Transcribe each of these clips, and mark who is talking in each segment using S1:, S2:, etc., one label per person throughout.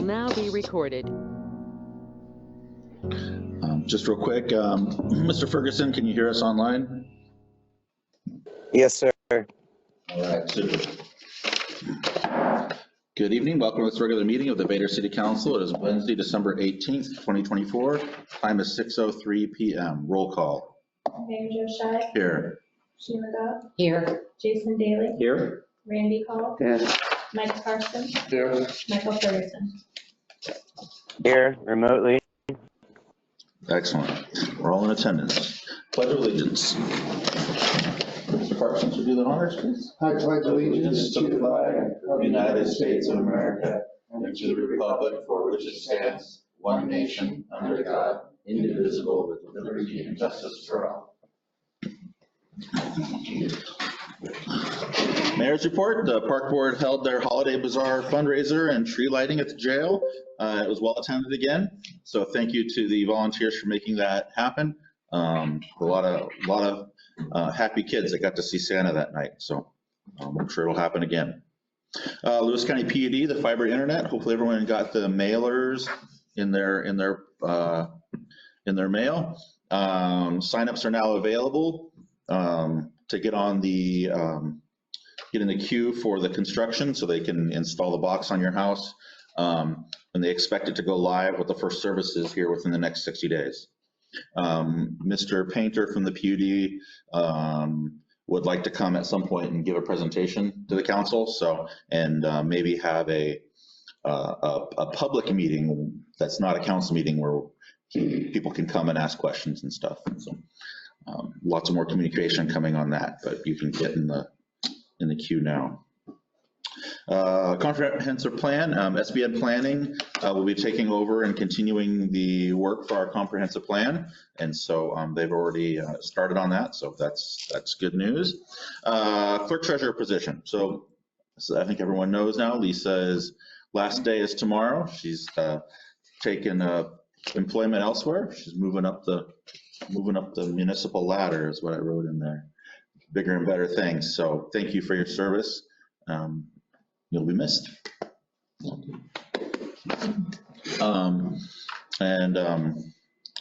S1: will now be recorded.
S2: Just real quick, Mr. Ferguson, can you hear us online?
S3: Yes, sir.
S2: All right, super. Good evening. Welcome to this regular meeting of the Vader City Council. It is Wednesday, December 18th, 2024. Time is 6:03 p.m. Roll call.
S4: Mayor Joe Shai.
S2: Here.
S4: Sheila Dodd.
S5: Here.
S4: Jason Daly.
S2: Here.
S4: Randy Call.
S3: Here.
S4: Mike Carson.
S2: Here.
S4: Michael Ferguson.
S3: Here, remotely.
S2: Excellent. We're all in attendance. Pledge of allegiance. Mr. Parsons, would you do the honors, please?
S6: I pledge allegiance to the flag of
S2: the United States of America and to the republic for which it stands, one nation, under God, indivisible, with liberty and justice for all. Mayor's report. The Park Board held their Holiday Bazaar fundraiser and tree lighting at the jail. It was well attended again, so thank you to the volunteers for making that happen. A lot of happy kids that got to see Santa that night, so I'm sure it'll happen again. Lewis County PUD, the fiber internet. Hopefully everyone got the mailers in their mail. Signups are now available to get on the get in the queue for the construction, so they can install the box on your house. And they expect it to go live with the first services here within the next 60 days. Mr. Painter from the PUD would like to come at some point and give a presentation to the council. So, and maybe have a public meeting that's not a council meeting where people can come and ask questions and stuff. So, lots of more communication coming on that, but you can get in the queue now. Comprehensive plan, SBN planning will be taking over and continuing the work for our comprehensive plan, and so they've already started on that, so that's good news. Clerk treasurer position. So I think everyone knows now, Lisa's last day is tomorrow. She's taken employment elsewhere. She's moving up the municipal ladder is what I wrote in there. Bigger and better things. So thank you for your service. You'll be missed.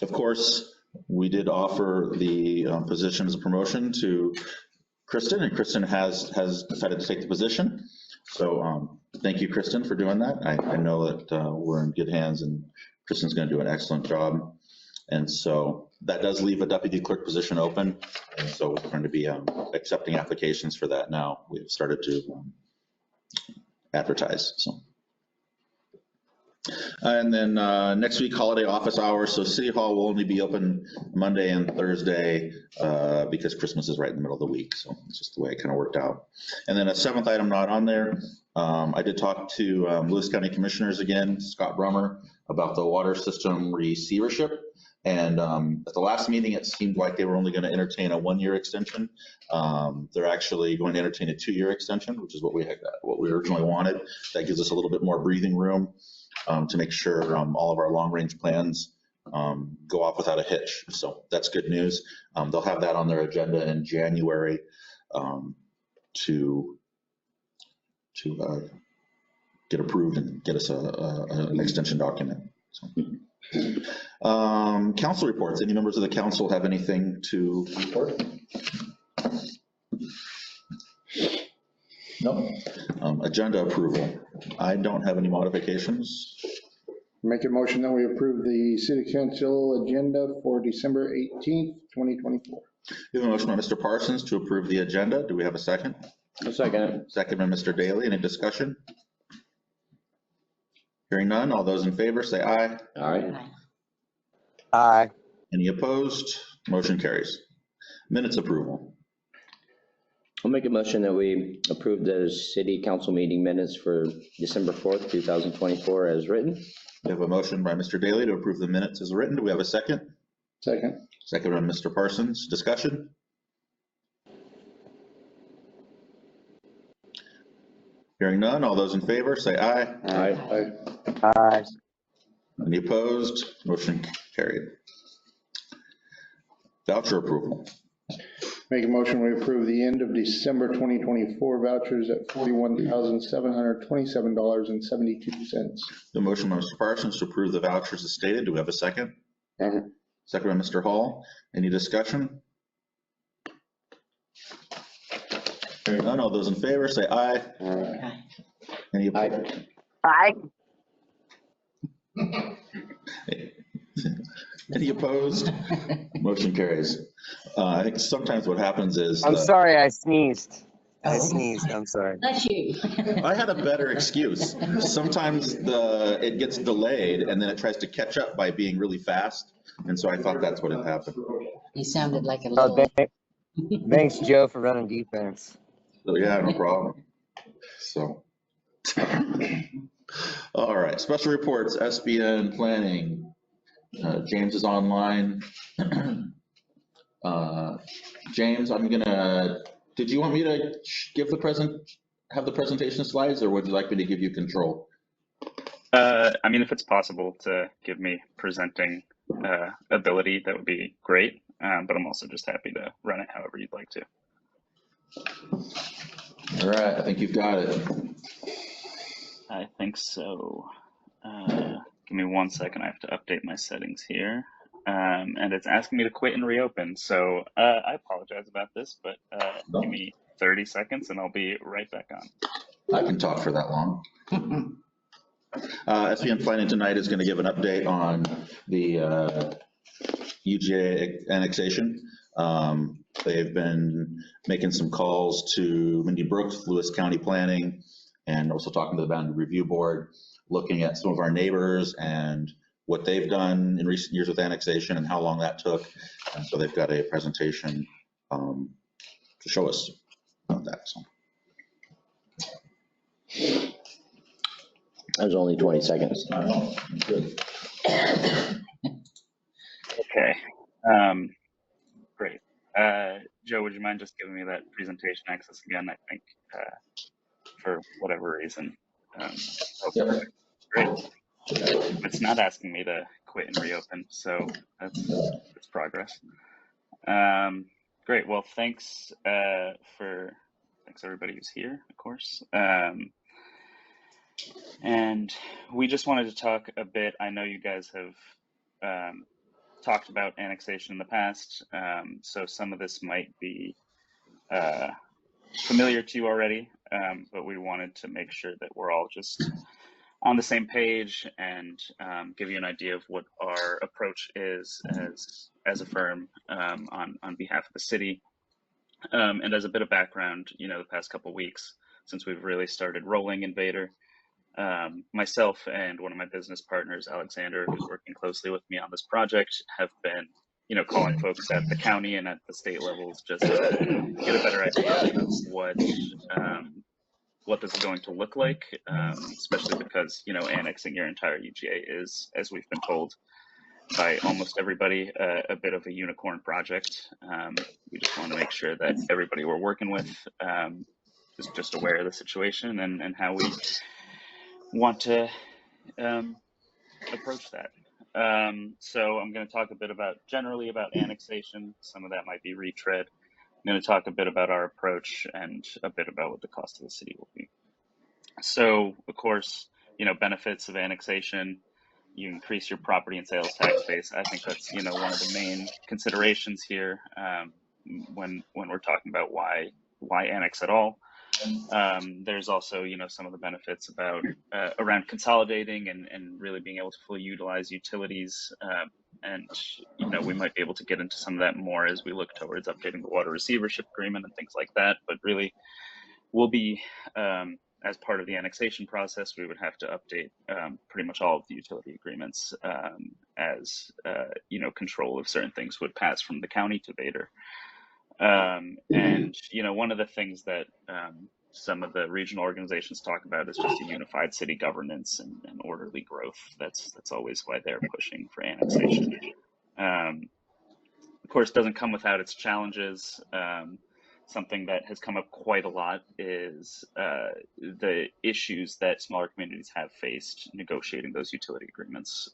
S2: Of course, we did offer the position as a promotion to Kristen, and Kristen has decided to take the position. So thank you, Kristen, for doing that. I know that we're in good hands, and Kristen's going to do an excellent job. And so that does leave a deputy clerk position open, and so we're going to be accepting applications for that now. We've started to advertise. So, and then next week, holiday office hours. So City Hall will only be open Monday and Thursday because Christmas is right in the middle of the week. So it's just the way it kind of worked out. And then a seventh item not on there. I did talk to Lewis County Commissioners again, Scott Brummer, about the water system receivership. And at the last meeting, it seemed like they were only going to entertain a 1-year extension. They're actually going to entertain a 2-year extension, which is what we originally wanted. That gives us a little bit more breathing room to make sure all of our long-range plans go off without a hitch. So that's good news. They'll have that on their agenda in January to get approved and get us an extension document. So. Council reports. Any members of the council have anything to report? No. Agenda approval. I don't have any modifications.
S6: Make a motion that we approve the city council agenda for December 18th, 2024.
S2: We have a motion by Mr. Parsons to approve the agenda. Do we have a second?
S3: A second.
S2: Second by Mr. Daly. Any discussion? Hearing none, all those in favor say aye.
S3: Aye. Aye.
S2: Any opposed? Motion carries. Minutes approval.
S7: I'll make a motion that we approve the city council meeting minutes for December 4th, 2024 as written.
S2: We have a motion by Mr. Daly to approve the minutes as written. Do we have a second?
S6: Second.
S2: Second by Mr. Parsons. Discussion? Hearing none, all those in favor say aye.
S7: Aye.
S6: Aye.
S3: Aye.
S2: Any opposed? Motion carried. Voucher approval.
S6: Make a motion, we approve the end of December 2024 vouchers at $41,727.72.
S2: The motion by Mr. Parsons to approve the vouchers as stated. Do we have a second?
S3: Second.
S2: Second by Mr. Hall. Any discussion? Hearing none, all those in favor say aye.
S3: Aye.
S2: Any opposed?
S3: Aye.
S2: Any opposed? Motion carries. I think sometimes what happens is.
S3: I'm sorry, I sneezed. I
S1: Oh.
S3: sneezed, I'm sorry.
S1: That's you.
S2: I had a better excuse. Sometimes it gets delayed and then it tries to catch up by being really fast. And so I thought that's what had happened.
S1: You sounded like a
S3: Oh,
S1: little,
S3: thanks, Joe, for running defense.
S2: So yeah, no problem. So. All right, special reports, SBN planning. James is online. James, did you want me to have the presentation slides, or would you like me to give you control?
S5: I mean, if it's possible to give me presenting ability, that would be great. But I'm also just happy to run it however you'd like to.
S2: All right, I think you've got it.
S5: I think so. Give me 1 second. I have to update my settings here. And it's asking me to quit and reopen. So I apologize about this, but
S2: No.
S5: give me 30 seconds and I'll be right back on.
S2: I can talk for that long. SBN Planning tonight is going to give an update on the UGA annexation. They've been making some calls to Mindy Brooks, Lewis County Planning, and also talking to the Boundary Review Board, looking at some of our neighbors and what they've done in recent years with annexation and how long that took. And so they've got a presentation to show us about that. So.
S7: That was only 20 seconds.
S2: Good.
S5: Okay. Great. Joe, would you mind just giving me that presentation access again? I think for whatever reason.
S2: Yep.
S5: Great. It's not asking me to quit and reopen, so that's progress. Great. Well, thanks everybody who's here, of course. And we just wanted to talk a bit. I know you guys have talked about annexation in the past, so some of this might be familiar to you already, but we wanted to make sure that we're all just on the same page and give you an idea of what our approach is as a firm on behalf of the city. And as a bit of background, the past couple of weeks since we've really started rolling in Vader, myself and one of my business partners, Alexander, who's working closely with me on this project, have been calling folks at the county and at the state levels just to get a better idea of what this is going to look like, especially because, annexing your entire UGA is, as we've been told by almost everybody, a bit of a unicorn project. We just want to make sure that everybody we're working with is just aware of the situation and how we want to approach that. So I'm going to talk a bit generally about annexation. Some of that might be retread. I'm going to talk a bit about our approach and a bit about what the cost of the city will be. So, of course, benefits of annexation, you increase your property and sales tax base. I think that's, one of the main considerations here when we're talking about why annex at all. There's also, some of the benefits around consolidating and really being able to fully utilize utilities. And, we might be able to get into some of that more as we look towards updating the water receivership agreement and things like that. But really, we'll be, as part of the annexation process, we would have to update pretty much all of the utility agreements as, control of certain things would pass from the county to Vader. And, one of the things that some of the regional organizations talk about is just a unified city governance and orderly growth. That's always why they're pushing for annexation. Of course, doesn't come without its challenges. Something that has come up quite a lot is the issues that smaller communities have faced negotiating those utility agreements.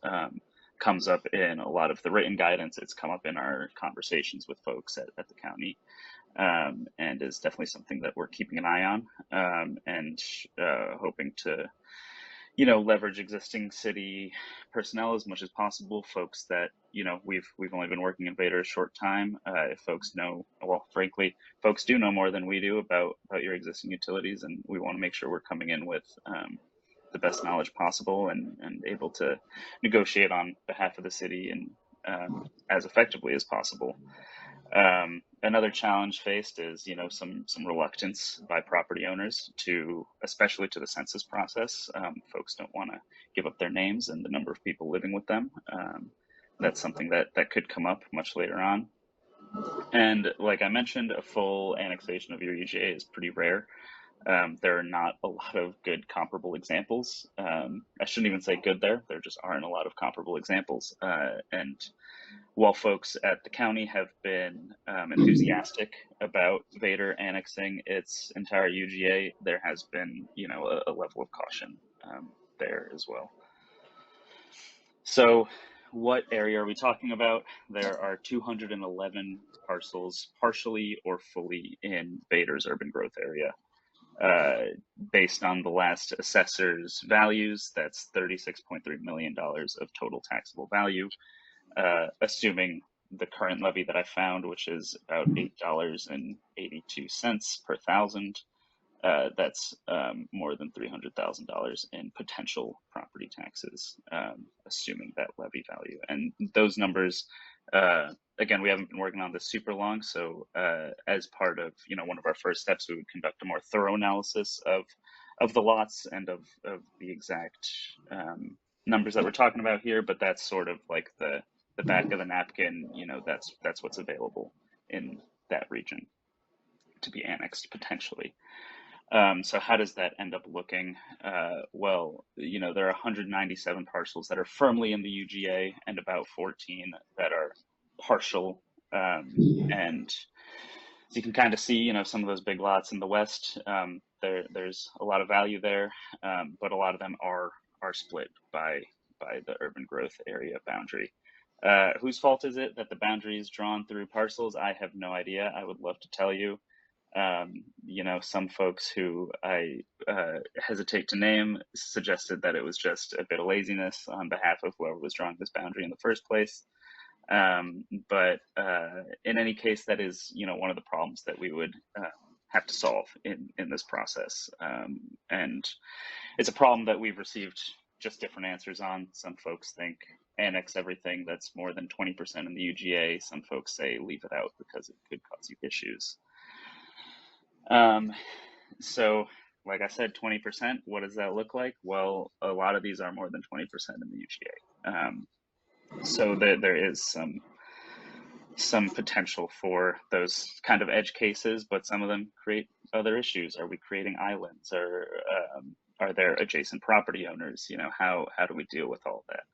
S5: Comes up in a lot of the written guidance. It's come up in our conversations with folks at the county. and is definitely something that we're keeping an eye on, and hoping to, leverage existing city personnel as much as possible. Folks that, we've only been working in Vader a short time. If folks know, well, frankly, folks do know more than we do about your existing utilities, and we want to make sure we're coming in with the best knowledge possible and able to negotiate on behalf of the city and as effectively as possible. Another challenge faced is, some reluctance by property owners especially to the census process. Folks don't want to give up their names and the number of people living with them. That's something that could come up much later on. And like I mentioned, a full annexation of your UGA is pretty rare. There are not a lot of good comparable examples. I shouldn't even say good there. There just aren't a lot of comparable examples. And while folks at the county have been enthusiastic about Vader annexing its entire UGA, there has been, a level of caution there as well. So what area are we talking about? There are 211 parcels partially or fully in Vader's urban growth area. Based on the last assessor's values, that's $36.3 million of total taxable value. Assuming the current levy that I found, which is about $8.82 per thousand, that's more than $300,000 in potential property taxes, assuming that levy value. And those numbers, again, we haven't been working on this super long, so as part of one of our first steps, we would conduct a more thorough analysis of the lots and of the exact numbers that we're talking about here. But that's sort of like the back of the napkin. That's what's available in that region to be annexed potentially. So how does that end up looking? Well, there are 197 parcels that are firmly in the UGA and about 14 that are partial. And as you can kind of see, some of those big lots in the west, there's a lot of value there, but a lot of them are split by the urban growth area boundary. Whose fault is it that the boundary is drawn through parcels? I have no idea. I would love to tell you. Some folks who I hesitate to name suggested that it was just a bit of laziness on behalf of whoever was drawing this boundary in the first place. But in any case, that is, one of the problems that we would have to solve in this process. And it's a problem that we've received just different answers on. Some folks think annex everything that's more than 20% in the UGA. Some folks say leave it out because it could cause you issues. So like I said, 20%, what does that look like? Well, a lot of these are more than 20% in the UGA. So there is some potential for those kind of edge cases, but some of them create other issues. Are we creating islands, or are there adjacent property owners? How do we deal with all that?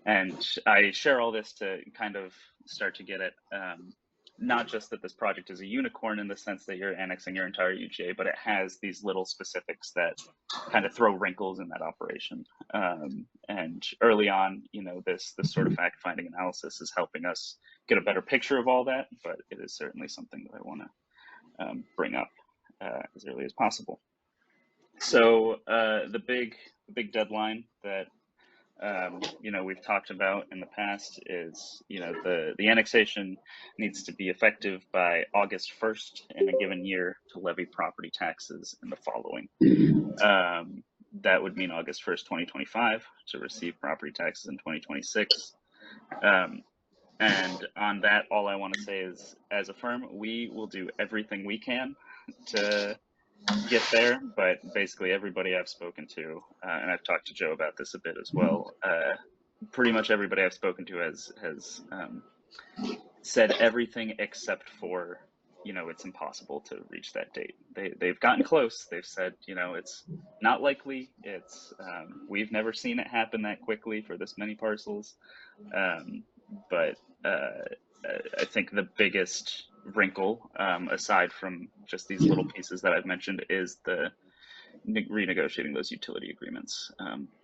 S5: And I share all this to kind of start to get at not just that this project is a unicorn in the sense that you're annexing your entire UGA, but it has these little specifics that kind of throw wrinkles in that operation. And early on, this sort of fact-finding analysis is helping us get a better picture of all that, but it is certainly something that I want to bring up as early as possible. So the big deadline that we've talked about in the past is, the annexation needs to be effective by August 1st in a given year to levy property taxes in the following. That would mean August 1st, 2025 to receive property taxes in 2026. And on that, all I want to say is, as a firm, we will do everything we can to get there, but basically everybody I've spoken to, and I've talked to Joe about this a bit as well, pretty much everybody I've spoken to has said everything except for, it's impossible to reach that date. They've gotten close. They've said, it's not likely. It's we've never seen it happen that quickly for this many parcels. But I think the biggest wrinkle, aside from just these little pieces that I've mentioned, is the renegotiating those utility agreements,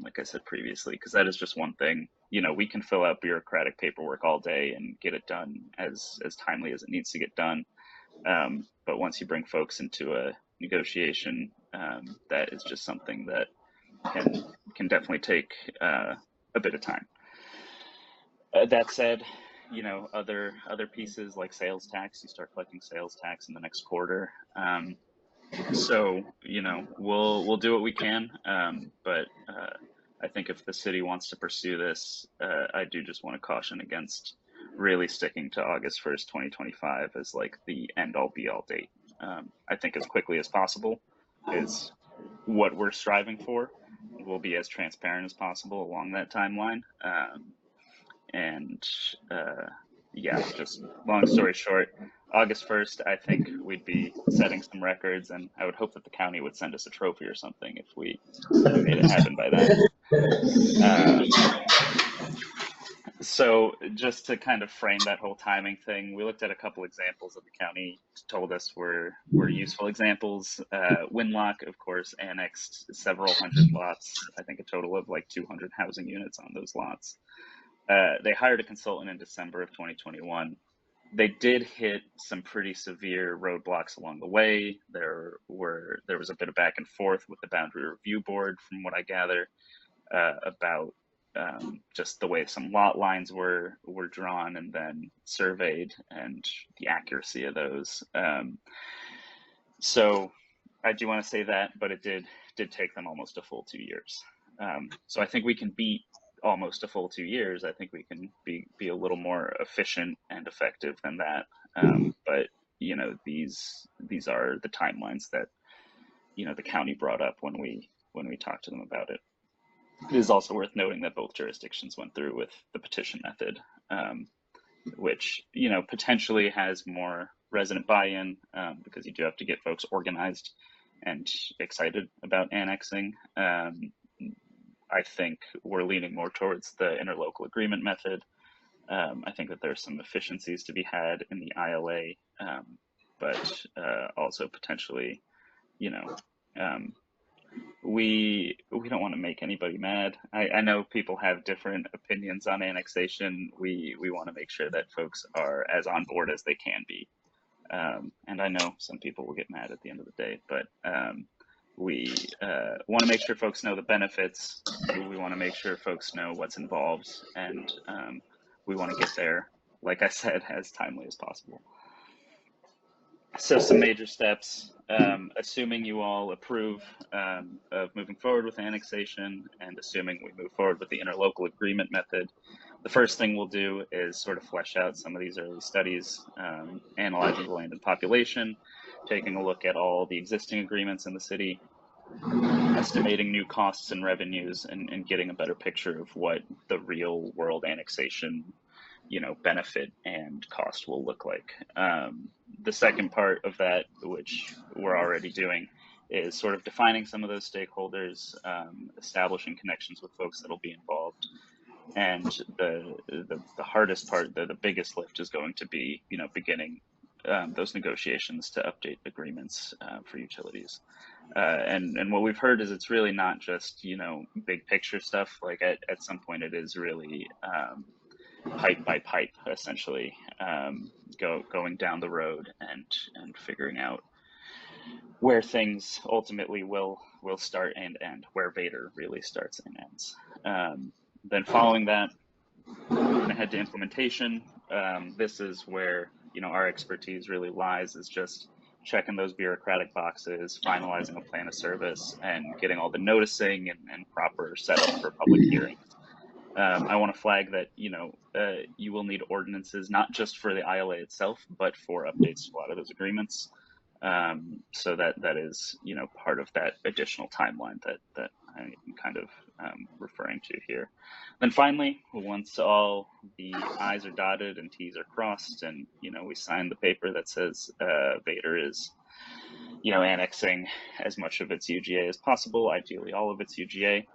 S5: like I said previously, because that is just one thing. We can fill out bureaucratic paperwork all day and get it done as timely as it needs to get done. But once you bring folks into a negotiation, that is just something that can definitely take a bit of time. That said, other pieces like sales tax, you start collecting sales tax in the next quarter. So we'll do what we can, but I think if the city wants to pursue this, I do just want to caution against really sticking to August 1st, 2025 as like the end all be all date. I think as quickly as possible is what we're striving for. We'll be as transparent as possible along that timeline. Yeah, just long story short, August 1st, I think we'd be setting some records, and I would hope that the county would send us a trophy or something if we made it happen by then. So just to kind of frame that whole timing thing, we looked at a couple examples that the county told us were useful examples. Winlock, of course, annexed several hundred lots, I think a total of like 200 housing units on those lots. They hired a consultant in December of 2021. They did hit some pretty severe roadblocks along the way. There was a bit of back and forth with the boundary review board, from what I gather, about just the way some lot lines were drawn and then surveyed and the accuracy of those. So I do want to say that, but it did take them almost a full 2 years. So I think we can beat almost a full 2 years. I think we can be a little more efficient and effective than that. But these are the timelines that the county brought up when we talked to them about it. It is also worth noting that both jurisdictions went through with the petition method, which potentially has more resident buy-in, because you do have to get folks organized and excited about annexing. I think we're leaning more towards the interlocal agreement method. I think that there's some efficiencies to be had in the ILA, but also potentially, we don't want to make anybody mad. I know people have different opinions on annexation. We want to make sure that folks are as on board as they can be. And I know some people will get mad at the end of the day, but we want to make sure folks know the benefits. We want to make sure folks know what's involved, and we want to get there, like I said, as timely as possible. So some major steps, assuming you all approve of moving forward with annexation, and assuming we move forward with the interlocal agreement method, the first thing we'll do is sort of flesh out some of these early studies, analyzing the land and population, taking a look at all the existing agreements in the city, estimating new costs and revenues, and getting a better picture of what the real world annexation benefit and cost will look like. The second part of that, which we're already doing, is sort of defining some of those stakeholders, establishing connections with folks that'll be involved. And the hardest part, the biggest lift, is going to be, beginning those negotiations to update agreements for utilities. And what we've heard is it's really not just, big picture stuff. Like at some point it is really pipe by pipe, essentially, going down the road and figuring out where things ultimately will start and end, where Vader really starts and ends. Then following that, we're going to head to implementation. This is where our expertise really lies, is just checking those bureaucratic boxes, finalizing a plan of service, and getting all the noticing and proper setup for public hearings. I want to flag that you will need ordinances, not just for the ILA itself, but for updates to a lot of those agreements. So that is part of that additional timeline that I'm kind of referring to here. Then finally, once all the I's are dotted and T's are crossed, and we sign the paper that says Vader is annexing as much of its UGA as possible, ideally all of its UGA,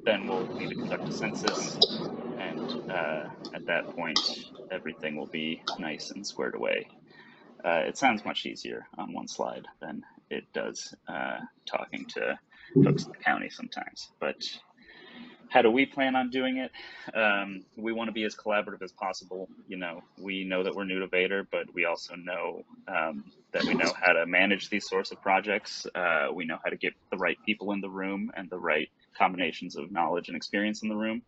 S5: then we'll need to conduct a census, and at that point everything will be nice and squared away. It sounds much easier on one slide than it does talking to folks in the county sometimes, but How do we plan on doing it? We want to be as collaborative as possible. You know, we know that we're new to Vader, but we also know that we know how to manage these sorts of projects. We know how to get the right people in the room and the right combinations of knowledge and experience in the room.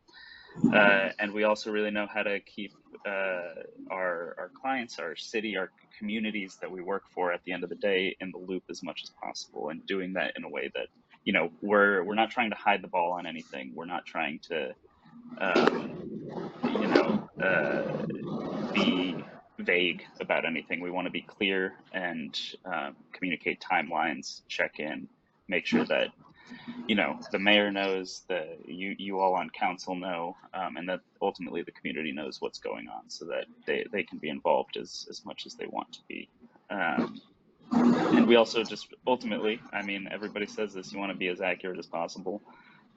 S5: And we also really know how to keep our clients, our city, our communities that we work for at the end of the day in the loop as much as possible, and doing that in a way that, you know, we're not trying to hide the ball on anything. We're not trying to, you know, be vague about anything. We want to be clear and communicate timelines, check in, make sure that, you know, the mayor knows, you all on council know, and that ultimately the community knows what's going on, so that they can be involved as much as they want to be. And we also just ultimately, I mean, everybody says this, you want to be as accurate as possible.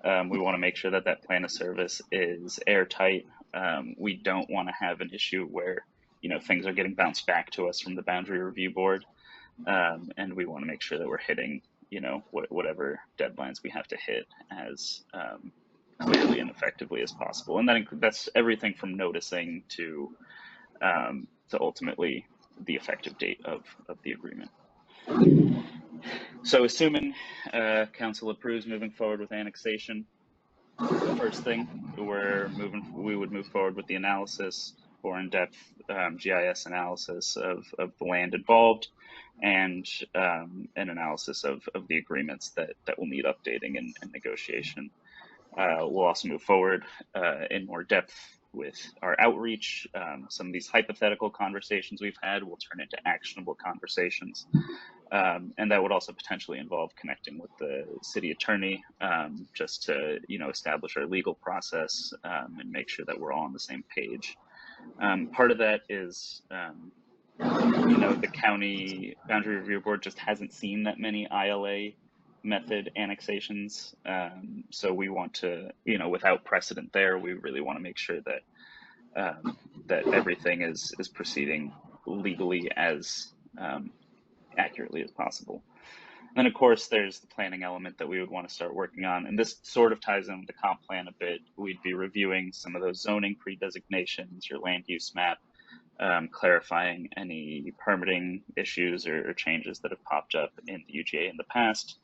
S5: We want to make sure that that plan of service is airtight. We don't want to have an issue where, you know, things are getting bounced back to us from the boundary review board. And we want to make sure that we're hitting, you know, whatever deadlines we have to hit as clearly and effectively as possible. And that's everything from noticing to ultimately the effective date of the agreement. So assuming council approves moving forward with annexation, first thing we would move forward with the analysis, or in-depth GIS analysis of the land involved, and an analysis of the agreements that will need updating and negotiation. We'll also move forward in more depth with our outreach. Some of these hypothetical conversations we've had will turn into actionable conversations. And that would also potentially involve connecting with the city attorney, just to, you know, establish our legal process and make sure that we're all on the same page. Part of that is, you know, the county boundary review board just hasn't seen that many ILA method annexations. So we want to, you know, without precedent there, we really want to make sure that that everything is proceeding legally as accurately as possible. And then, of course, there's the planning element that we would want to start working on. And this sort of ties in with the comp plan a bit. We'd be reviewing some of those zoning pre-designations, your land use map, clarifying any permitting issues or changes that have popped up in the UGA in the past,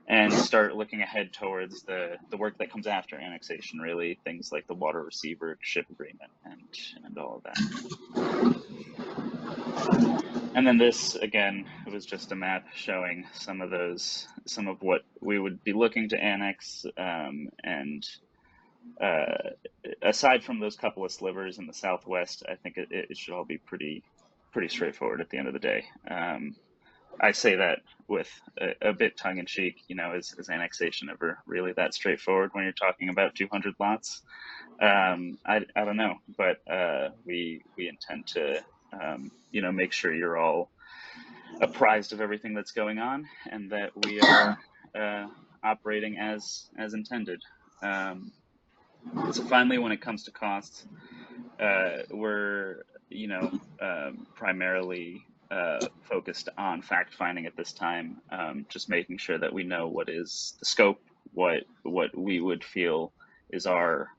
S5: and start looking ahead towards the work that comes after annexation, really, things like the water receivership agreement and all of that. And then this, again, was just a map showing some of what we would be looking to annex. And aside from those couple of slivers in the southwest, I think it should all be pretty straightforward at the end of the day. I say that with a bit tongue in cheek, you know, is annexation ever really that straightforward when you're talking about 200 lots? I don't know, but we intend to, you know, make sure you're all apprised of everything that's going on and that we are operating as intended. So finally, when it comes to costs, we're, you know, primarily focused on fact finding at this time, just making sure that we know what is the scope, what we would feel is our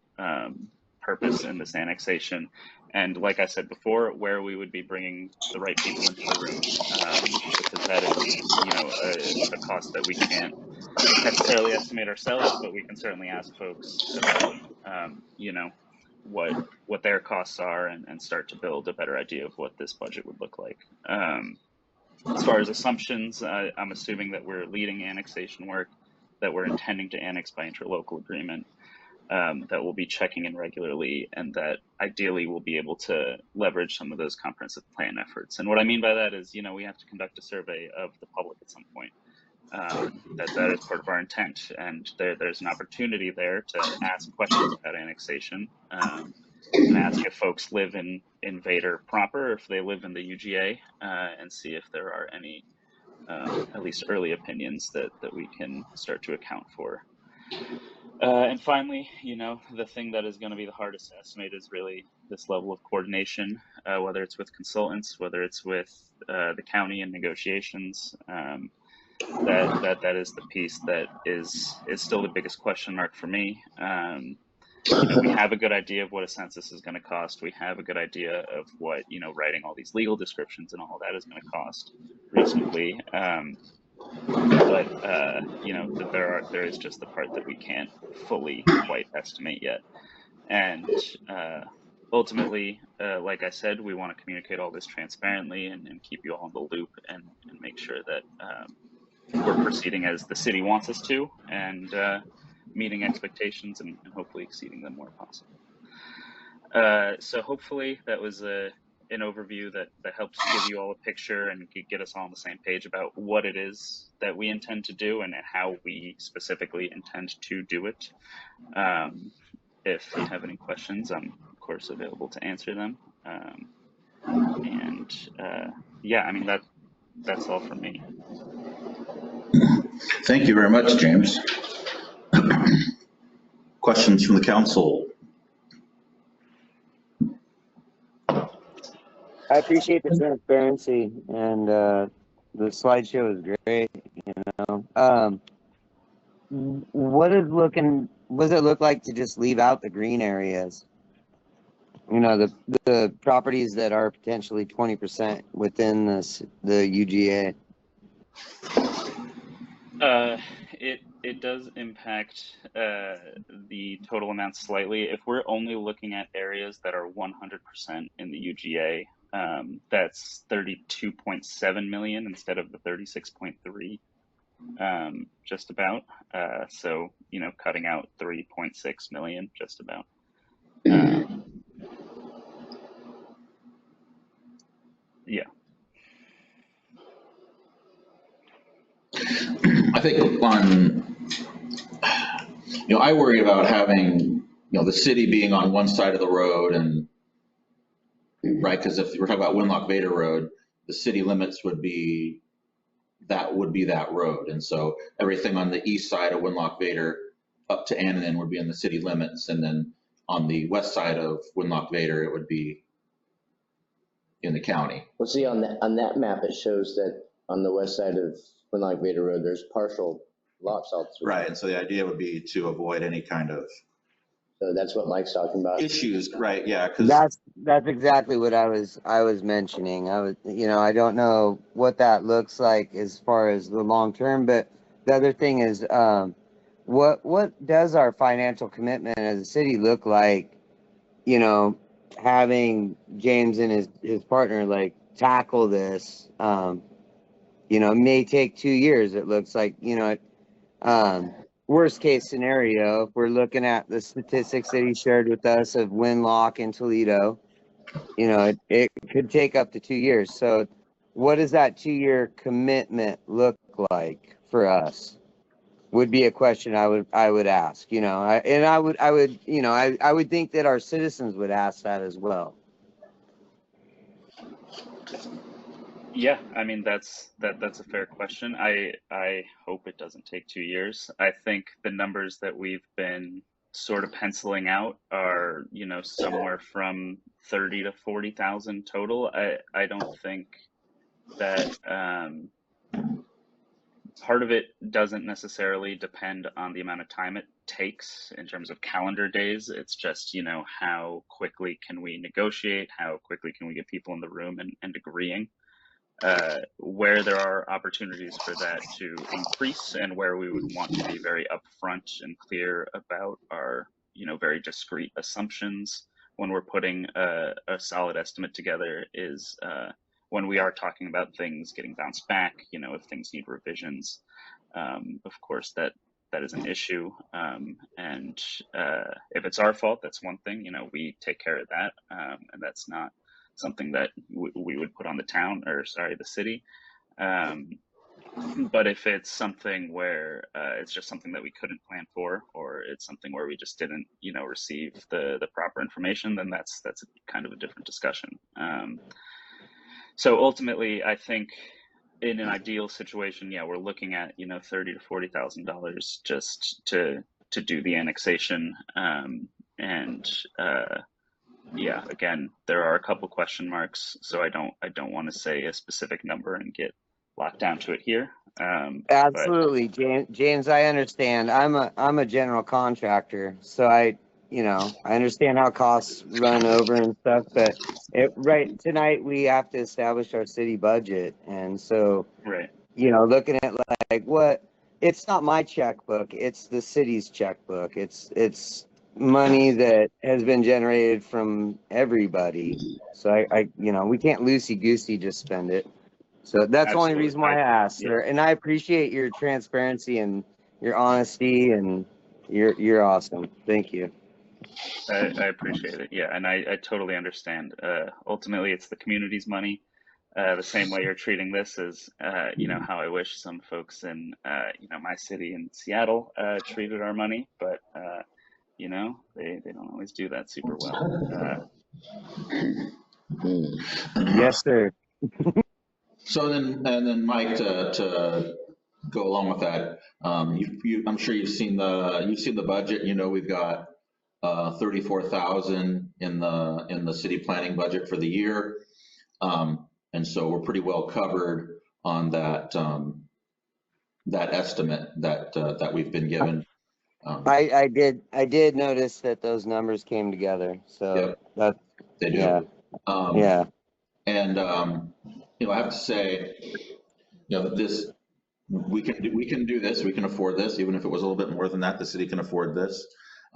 S5: purpose in this annexation, and like I said before, where we would be bringing the right people into the room, because that is, you know, a cost that we can't necessarily estimate ourselves, but we can certainly ask folks about, you know, what their costs are and start to build a better idea of what this budget would look like. As far as assumptions, I'm assuming that we're leading annexation work, that we're intending to annex by interlocal agreement, that we'll be checking in regularly, and that ideally we'll be able to leverage some of those comprehensive plan efforts. And what I mean by that is, you know, we have to conduct a survey of the public at some point. That is part of our intent, and there's an opportunity there to ask questions about annexation, and ask if folks live in Vader proper, or if they live in the UGA, and see if there are any at least early opinions that we can start to account for. And finally, you know, the thing that is going to be the hardest to estimate is really this level of coordination, whether it's with consultants, whether it's with the county and negotiations. That is the piece that is still the biggest question mark for me. we have a good idea of what a census is going to cost. We have a good idea of what, writing all these legal descriptions and all that is going to cost reasonably. But there is just the part that we can't fully quite estimate yet. And ultimately, like I said, we want to communicate all this transparently and keep you all in the loop and make sure that we're proceeding as the city wants us to, and meeting expectations and hopefully exceeding them where possible. So hopefully that was an overview that helps give you all a picture and get us all on the same page about what it is that we intend to do and how we specifically intend to do it. If you have any questions, I'm of course available to answer them. Yeah, I mean, that's all from me.
S2: Thank you very much, James. Questions from the council?
S3: I appreciate the transparency, and the slideshow is great, what does it look like to just leave out the green areas? The properties that are potentially 20% within the UGA.
S5: It does impact the total amount slightly. If we're only looking at areas that are 100% in the UGA, that's 32.7 million instead of the 36.3, just about. So, cutting out 3.6 million, just about. Yeah.
S2: I think I worry about having, the city being on one side of the road and, right, because if we're talking about Winlock Vader Road, the city limits would be that road. And so everything on the east side of Winlock Vader up to Annan would be in the city limits. And then on the west side of Winlock Vader, it would be in the county.
S7: Well, see, on that map, it shows that on the west side of Winlock Vader Road, there's partial lots out through.
S2: Right, and so the idea would be to avoid any kind of
S7: So that's what Mike's talking about.
S2: issues, right? Yeah, because
S3: That's exactly what I was mentioning. I don't know what that looks like as far as the long term, but the other thing is, what does our financial commitment as a city look like? Having James and his partner tackle this. It may take 2 years. It looks like, worst case scenario, if we're looking at the statistics that he shared with us of Winlock and Toledo, it could take up to 2 years. So what does that 2-year commitment look like for us? Would be a question I would ask, I would think that our citizens would ask that as well.
S5: Yeah, I mean, that's a fair question. I hope it doesn't take 2 years. I think the numbers that we've been sort of penciling out are, somewhere from 30 to 40,000 total. I don't think that part of it doesn't necessarily depend on the amount of time it takes in terms of calendar days. It's just, how quickly can we negotiate? How quickly can we get people in the room and agreeing? Where there are opportunities for that to increase and where we would want to be very upfront and clear about our, very discrete assumptions when we're putting a solid estimate together is when we are talking about things getting bounced back, if things need revisions. Of course, that is an issue. And if it's our fault, that's one thing, we take care of that. And that's not something that we would put on the city. But if it's something where it's just something that we couldn't plan for, or it's something where we just didn't, receive the proper information, then that's a kind of a different discussion. So ultimately, I think in an ideal situation, yeah, we're looking at, $30,000 to $40,000 just to do the annexation. Yeah, again, there are a couple question marks, so I don't want to say a specific number and get locked down to it here.
S3: Absolutely, James. I understand. I'm a general contractor, so I you know, I understand how costs run over and stuff, but right tonight we have to establish our city budget. And so,
S5: Right.
S3: you know, looking at like what, it's not my checkbook, it's the city's checkbook. It's money that has been generated from everybody. So you know, we can't loosey goosey just spend it. So that's the only
S5: Absolutely.
S3: reason why I asked,
S5: Yeah,
S3: sir. And I appreciate your transparency and your honesty, and you're awesome. Thank you.
S5: I appreciate it. Yeah, and I totally understand. Ultimately, it's the community's money. The same way you're treating this is, you know, how I wish some folks in, you know, my city in Seattle treated our money, but, you know, they don't always do that super well.
S3: Yes, sir.
S2: So then Mike, to go along with that, I'm sure you've seen the budget. You know, we've got 34,000 in the city planning budget for the year. And so we're pretty well covered on that estimate that we've been given.
S3: I did notice that those numbers came together. So
S2: Yep,
S3: that,
S2: they do.
S3: yeah,
S2: Um,
S3: yeah.
S2: And you know, I have to say, you know, this we can do this. We can afford this, even if it was a little bit more than that. The city can afford this,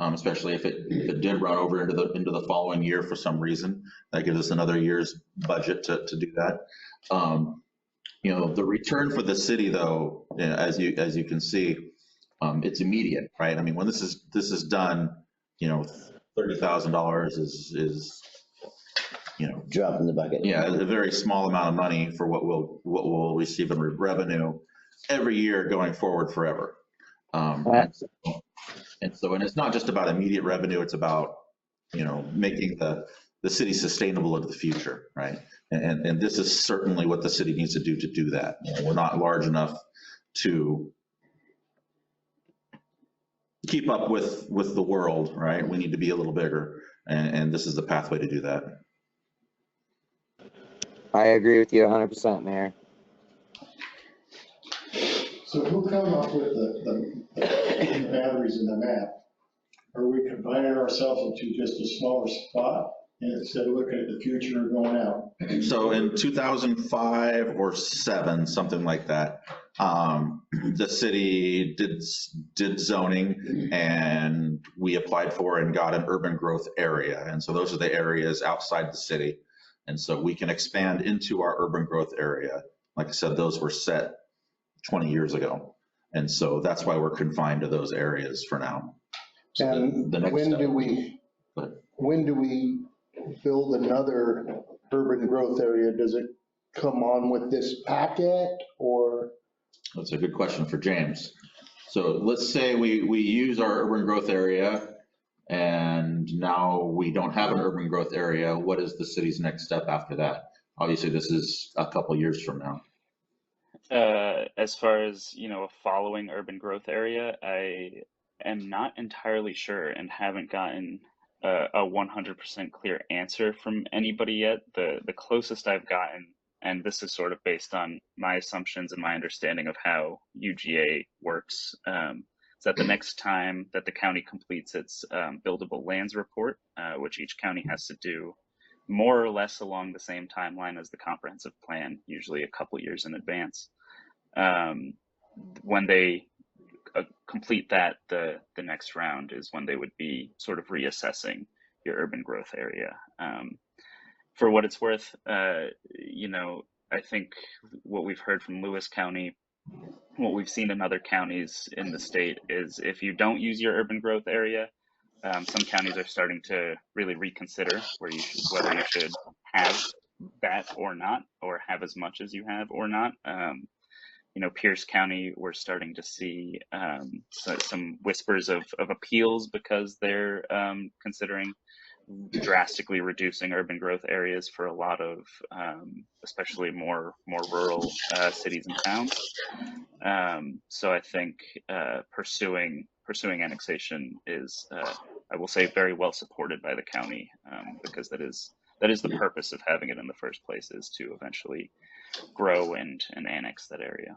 S2: especially if it did run over into the following year for some reason. That gives us another year's budget to do that. You know, the return for the city, though, you know, as you can see, it's immediate, right? I mean, when this is done, you know, $30,000 is you know,
S7: Drop in the bucket.
S2: yeah, a very small amount of money for what we'll receive in revenue every year going forward forever. And it's not just about immediate revenue, it's about, you know, making the city sustainable into the future, right? And this is certainly what the city needs to do that. You know, we're not large enough to keep up with the world, right? We need to be a little bigger, and this is the pathway to do that.
S3: I agree with you 100%, Mayor.
S1: So who come up with the boundaries in the map? Are we confining ourselves into just a smaller spot instead of looking at the future and going out?
S2: So in 2005 or 7, something like that, the city did zoning, and we applied for and got an urban growth area. And so those are the areas outside the city. And so we can expand into our urban growth area. Like I said, those were set 20 years ago. And so that's why we're confined to those areas for now. So
S6: And
S2: the next
S6: when
S2: step-
S6: do we,
S2: Go ahead.
S6: when do we build another urban growth area? Does it come on with this packet or?
S2: That's a good question for James. So let's say we use our urban growth area and now we don't have an urban growth area. What is the city's next step after that? Obviously, this is a couple years from now.
S5: As far as, you know, a following urban growth area, I am not entirely sure and haven't gotten a 100% clear answer from anybody yet. The closest I've gotten, and this is sort of based on my assumptions and my understanding of how UGA works, is that the next time that the county completes its buildable lands report, which each county has to do more or less along the same timeline as the comprehensive plan, usually a couple years in advance. When they complete that, the next round is when they would be sort of reassessing your urban growth area. For what it's worth, you know, I think what we've heard from Lewis County, what we've seen in other counties in the state is if you don't use your urban growth area, some counties are starting to really reconsider whether you should have that or not, or have as much as you have or not. You know, Pierce County, we're starting to see some whispers of appeals because they're considering drastically reducing urban growth areas for a lot of, especially more rural cities and towns. So I think pursuing annexation is, I will say, very well supported by the county, because that is the purpose of having it in the first place, is to eventually grow and annex that area.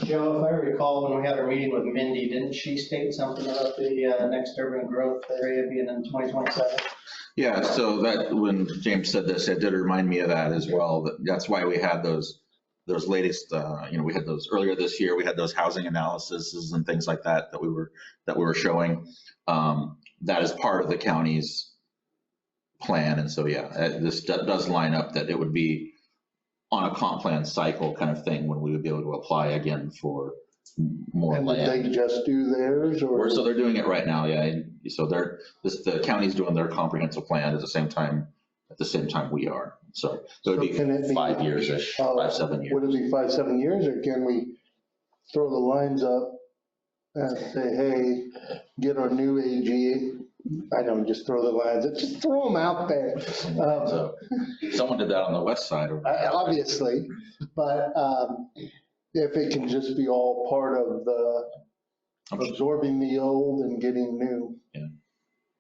S8: Joe, if I recall, when we had our meeting with Mindy, didn't she state something about the next urban growth area being in 2027?
S2: Yeah, so that, when James said this, it did remind me of that as well. That's why we had those latest, we had those earlier this year, we had those housing analyses and things like that that we were showing. That is part of the county's plan. And so, yeah, this does line up that it would be on a comp plan cycle kind of thing when we would be able to apply again for more
S6: And
S2: land.
S6: did they just do theirs or?
S2: So they're doing it right now, yeah. And so the county's doing their comprehensive plan at the same time we are. So it would
S6: can it
S2: be
S6: be,
S2: 5 years-ish, 5-7 years.
S6: Would it be 5-7 years, or can we throw the lines up and say, hey, get our new AG? I don't just throw the lines, just throw them out there.
S2: So someone did that on the west side.
S6: Obviously, but if it can just be all part of the absorbing the old and getting new.
S2: Yeah,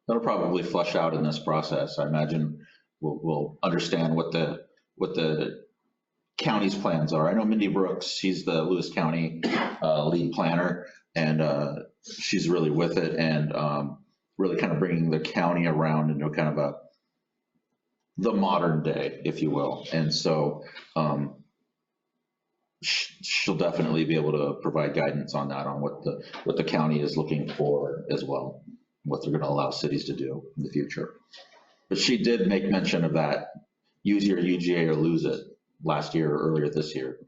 S2: that'll probably flush out in this process. I imagine we'll understand what the county's plans are. I know Mindy Brooks, she's the Lewis County lead planner, and she's really with it and really kind of bringing the county around into kind of the modern day, if you will. And so she'll definitely be able to provide guidance on that, on what the county is looking for as well, what they're going to allow cities to do in the future. But she did make mention of that, use your UGA or lose it, last year or earlier this year.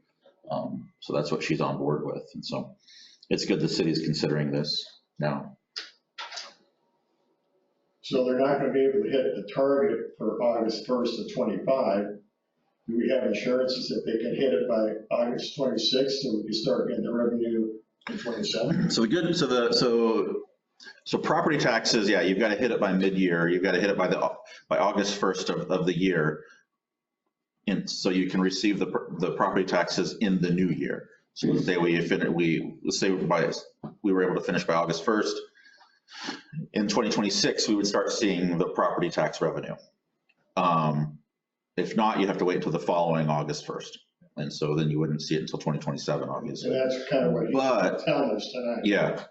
S2: So that's what she's on board with. And so it's good the city's considering this now.
S1: So they're not gonna be able to hit the target for August 1st of 25. Do we have assurances that they can hit it by August 26th, so we can start getting the revenue in 27?
S2: So property taxes, yeah, you've got to hit it by mid-year. You've got to hit it by August 1st of the year. And so you can receive the property taxes in the new year. So let's say we were able to finish by August 1st. In 2026, we would start seeing the property tax revenue. If not, you have to wait until the following August 1st. And so then you wouldn't see it until 2027, obviously.
S1: So that's kind of what he's telling us tonight.
S2: Yeah.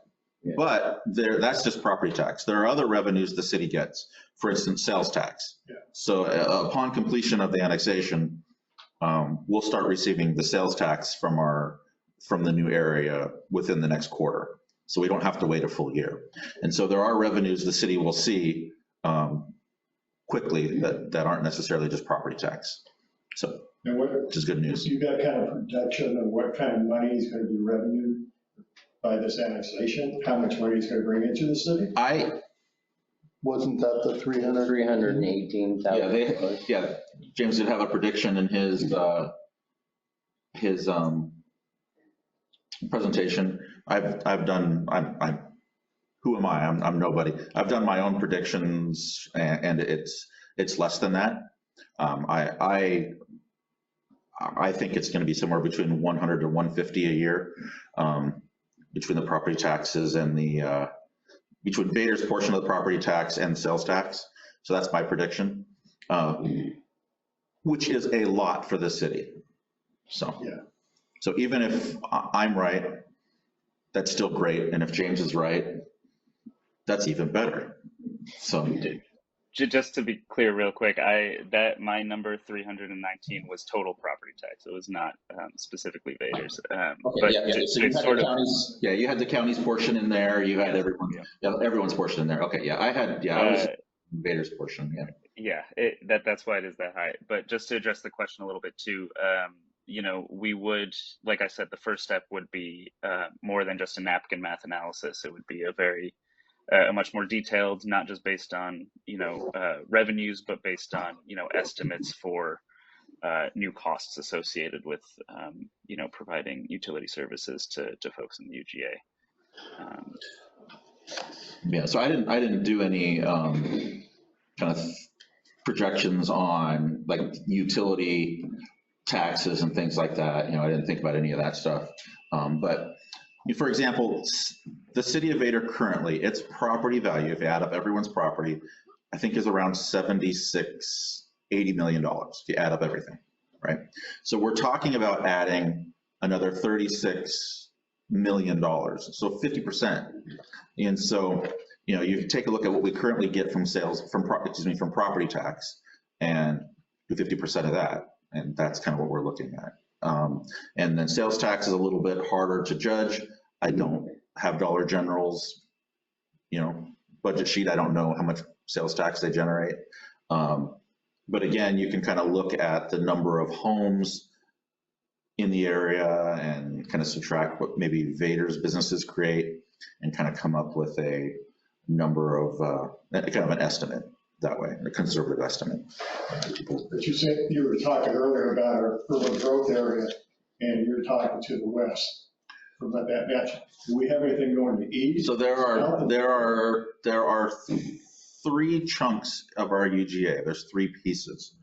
S2: But that's just property tax. There are other revenues the city gets, for instance, sales tax.
S1: Yeah.
S2: So upon completion of the annexation, we'll start receiving the sales tax from the new area within the next quarter. So we don't have to wait a full year. And so there are revenues the city will see quickly that aren't necessarily just property tax. So, which is good news.
S1: You got kind of projection of what kind of money is going to be revenue by this annexation? How much money is going to bring into the city?
S6: Wasn't that the
S7: 318,000?
S2: Yeah, James did have a prediction in his presentation. Who am I? I'm nobody. I've done my own predictions, and it's less than that. I think it's going to be somewhere between 100 to 150 a year, between the property taxes and between Vader's portion of the property tax and sales tax. So that's my prediction, which is a lot for the city. So,
S1: yeah.
S2: So even if I'm right, that's still great. And if James is right, that's even better. So
S5: just to be clear real quick, my number 319 was total property tax. It was not specifically Vader's.
S2: Okay, but yeah. So you had the county's portion in there. You had everyone's portion in there. Okay, yeah, I was Vader's portion. Yeah.
S5: Yeah, that's why it is that high. But just to address the question a little bit too, we would, like I said, the first step would be more than just a napkin math analysis. It would be a much more detailed, not just based on, revenues, but based on, estimates for new costs associated with, providing utility services to folks in the UGA.
S2: Yeah, so I didn't do any kind of projections on like utility taxes and things like that. I didn't think about any of that stuff. But for example, the city of Vader currently, its property value, if you add up everyone's property, I think is around $80 million if you add up everything, right? So we're talking about adding another 36 million, so 50%. And so, you know, you take a look at what we currently get from sales, from property tax, and do 50% of that, and that's kind of what we're looking at. And then sales tax is a little bit harder to judge. I don't have Dollar General's, you know, budget sheet. I don't know how much sales tax they generate. But again, you can kind of look at the number of homes in the area and kind of subtract what maybe Vader's businesses create and kind of come up with a number of, kind of an estimate that way, a conservative estimate.
S1: But you said, you were talking earlier about our urban growth area, and you're talking to the west. From that match, do we have anything going to east?
S2: So there are 3 chunks of our UGA. There's 3 pieces.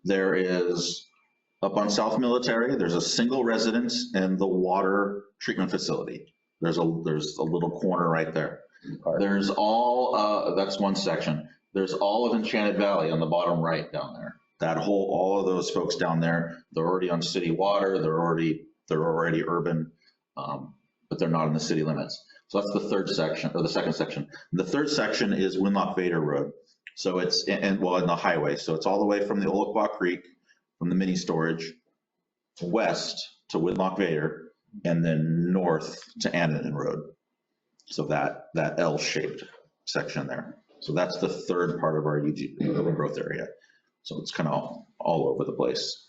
S2: There is up on South Military, there's a single residence and the water treatment facility. There's a little corner right there. There's all, that's one section. There's all of Enchanted Valley on the bottom right down there. All of those folks down there, they're already on city water, they're already urban, but they're not in the city limits. So that's the third section, or the second section. The third section is Winlock Vader Road. So it's, in the highway. So it's all the way from the Olakwa Creek, from the mini storage, west to Winlock Vader, and then north to Annaton Road. So that L-shaped section there. So that's the third part of our urban growth area. So it's kind of all over the place.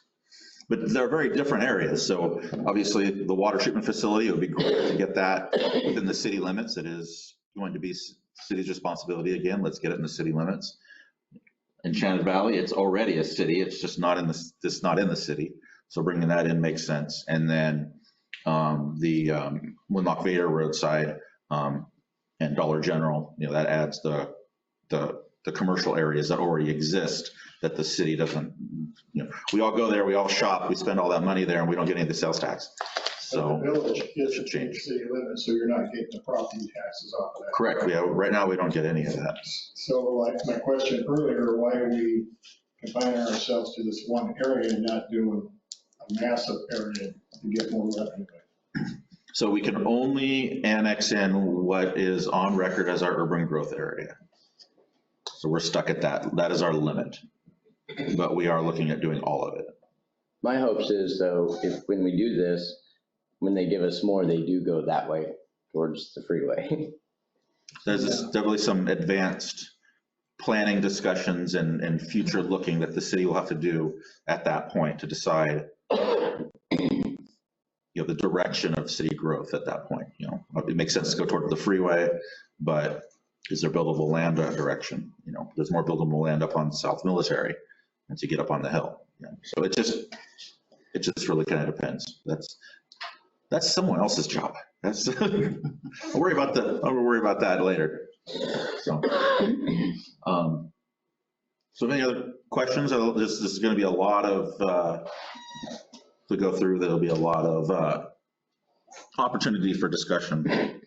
S2: But they're very different areas. So obviously the water treatment facility, it would be great to get that within the city limits. It is going to be city's responsibility again. Let's get it in the city limits. Enchanted Valley, it's already a city. It's just not in the city. So bringing that in makes sense. And then the Winlock Vader roadside and Dollar General, you know, that adds the commercial areas that already exist that the city doesn't, you know, we all go there, we all shop, we spend all that money there, and we don't get any of the sales tax. So
S1: the village is
S2: should
S1: a
S2: change.
S1: city limit, so you're not getting the property taxes off of that.
S2: Correct. Right now we don't get any of that.
S1: So like my question earlier, why are we confining ourselves to this one area and not doing a massive area to get more revenue?
S2: So we can only annex in what is on record as our urban growth area. So we're stuck at that. That is our limit. But we are looking at doing all of it.
S7: My hopes is though, if when we do this, when they give us more, they do go that way towards the freeway.
S2: There's definitely some advanced planning discussions and future looking that the city will have to do at that point to decide, you know, the direction of city growth at that point. You know, it makes sense to go toward the freeway, but is there buildable land direction? You know, there's more buildable land up on South Military once you get up on the hill. You know? So it just really kind of depends. That's someone else's job. That's I'll worry about that later. So, so any other questions? This is going to be a lot of to go through. There'll be a lot of opportunity for discussion.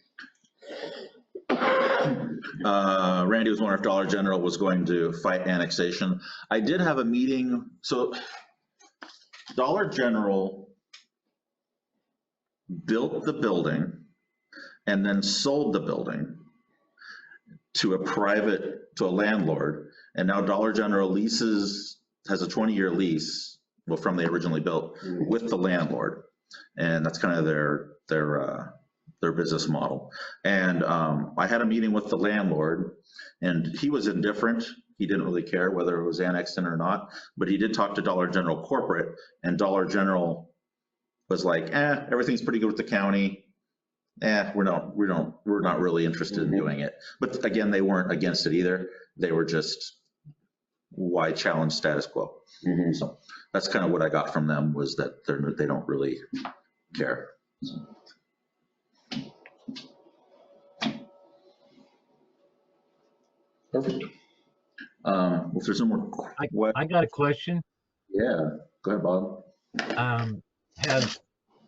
S2: Randy was wondering if Dollar General was going to fight annexation. I did have a meeting. So Dollar General built the building and then sold the building to a landlord. And now Dollar General has a 20-year lease, well, from they originally built with the landlord. And that's kind of their business model. And I had a meeting with the landlord and he was indifferent. He didn't really care whether it was annexed in or not, but he did talk to Dollar General corporate, and Dollar General was like, everything's pretty good with the county. We're not really interested in doing it. But again, they weren't against it either. They were just, why challenge status quo?
S7: Mm-hmm.
S2: So that's kind of what I got from them, was that they don't really care. So. Perfect. If there's no more,
S9: I got a question.
S2: yeah, go ahead, Bob.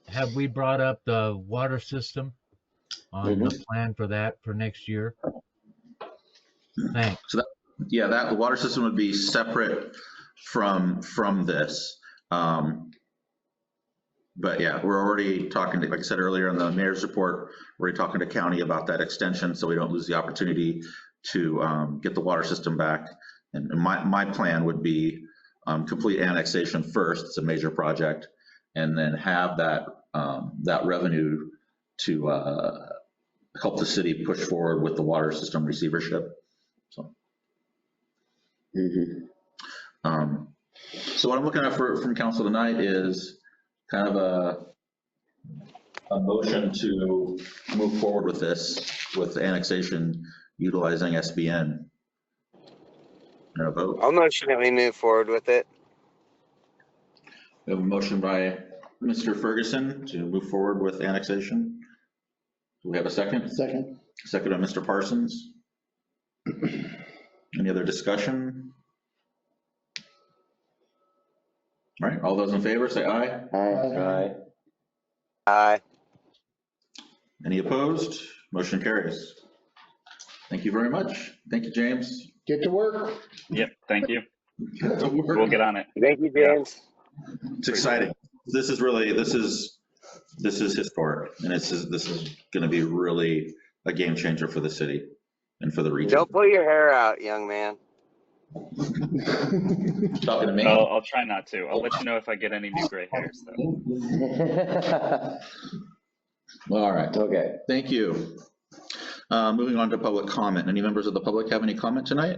S9: Have we brought up the water system on the plan for that for next year? Thanks.
S2: So that the water system would be separate from this. But yeah, we're already talking to, like I said earlier in the mayor's report, we're already talking to county about that extension so we don't lose the opportunity to get the water system back. And my plan would be complete annexation first, it's a major project, and then have that, that revenue to help the city push forward with the water system receivership. So. So what I'm looking at from council tonight is kind of a motion to move forward with this, with annexation utilizing SBN. And a vote.
S3: I'll motion that we move forward with it.
S2: We have a motion by Mr. Ferguson to move forward with annexation. Do we have a second?
S6: Second.
S2: Second by Mr. Parsons. Any other discussion? All right, all those in favor say aye.
S7: Aye.
S3: Aye.
S2: Any opposed? Motion carries. Thank you very much. Thank you, James.
S6: Get to work.
S5: Yep, thank you.
S2: Get to work.
S5: We'll get on it.
S3: Thank you, James.
S2: It's exciting. This is really, this is historic, and this is going to be really a game changer for the city and for the region.
S3: Don't pull your hair out, young man.
S2: Talking to me?
S5: I'll try not to. I'll let you know if I get any new gray hairs, though.
S2: All right.
S7: Okay.
S2: Thank you. Moving on to public comment. Any members of the public have any comment tonight?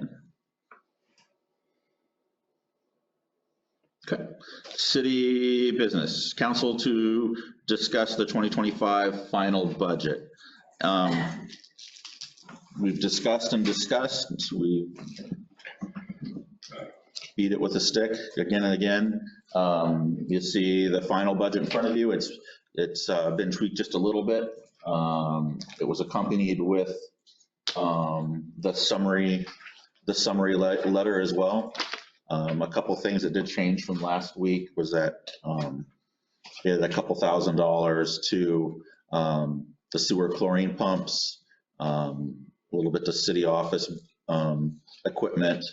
S2: Okay. City business. Council to discuss the 2025 final budget. We've discussed and discussed. We beat it with a stick again and again. You see the final budget in front of you. It's been tweaked just a little bit. It was accompanied with the summary letter as well. A couple things that did change from last week was that we had a couple $1,000s to the sewer chlorine pumps, a little bit to city office equipment,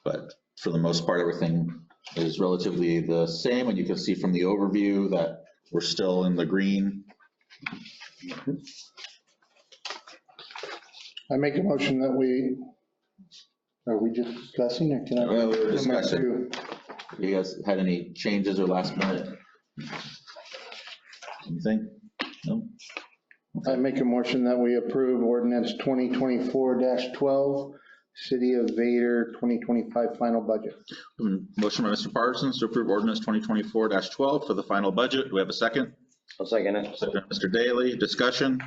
S2: but for the most part, everything is relatively the same. And you can see from the overview that we're still in the green.
S6: I make a motion that are we just discussing or can I?
S2: Well, we were discussing. You guys had any changes or last minute? Anything? No?
S6: I make a motion that we approve ordinance 2024-12, City of Vader 2025 final budget.
S2: Motion by Mr. Parsons to approve ordinance 2024-12 for the final budget. Do we have a second?
S7: I'll second it.
S2: Second, Mr. Daly. Discussion?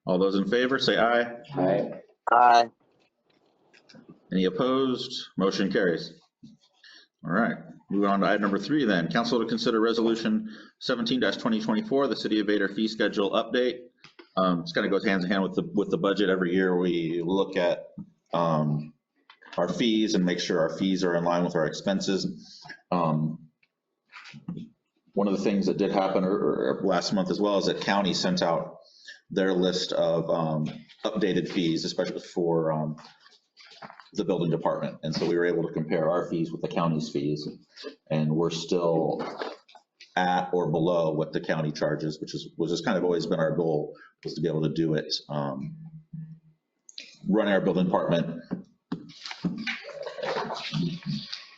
S2: All those in favor say aye.
S7: Aye.
S3: Aye.
S2: Any opposed? Motion carries. All right, moving on to item number 3 then. Council to consider resolution 17-2024, the City of Vader fee schedule update. This kind of goes hand in hand with the budget. Every year we look at our fees and make sure our fees are in line with our expenses. One of the things that did happen last month as well is that county sent out their list of updated fees, especially for the building department. And so we were able to compare our fees with the county's fees, and we're still at or below what the county charges, which has kind of always been our goal, was to be able to do it, run our building department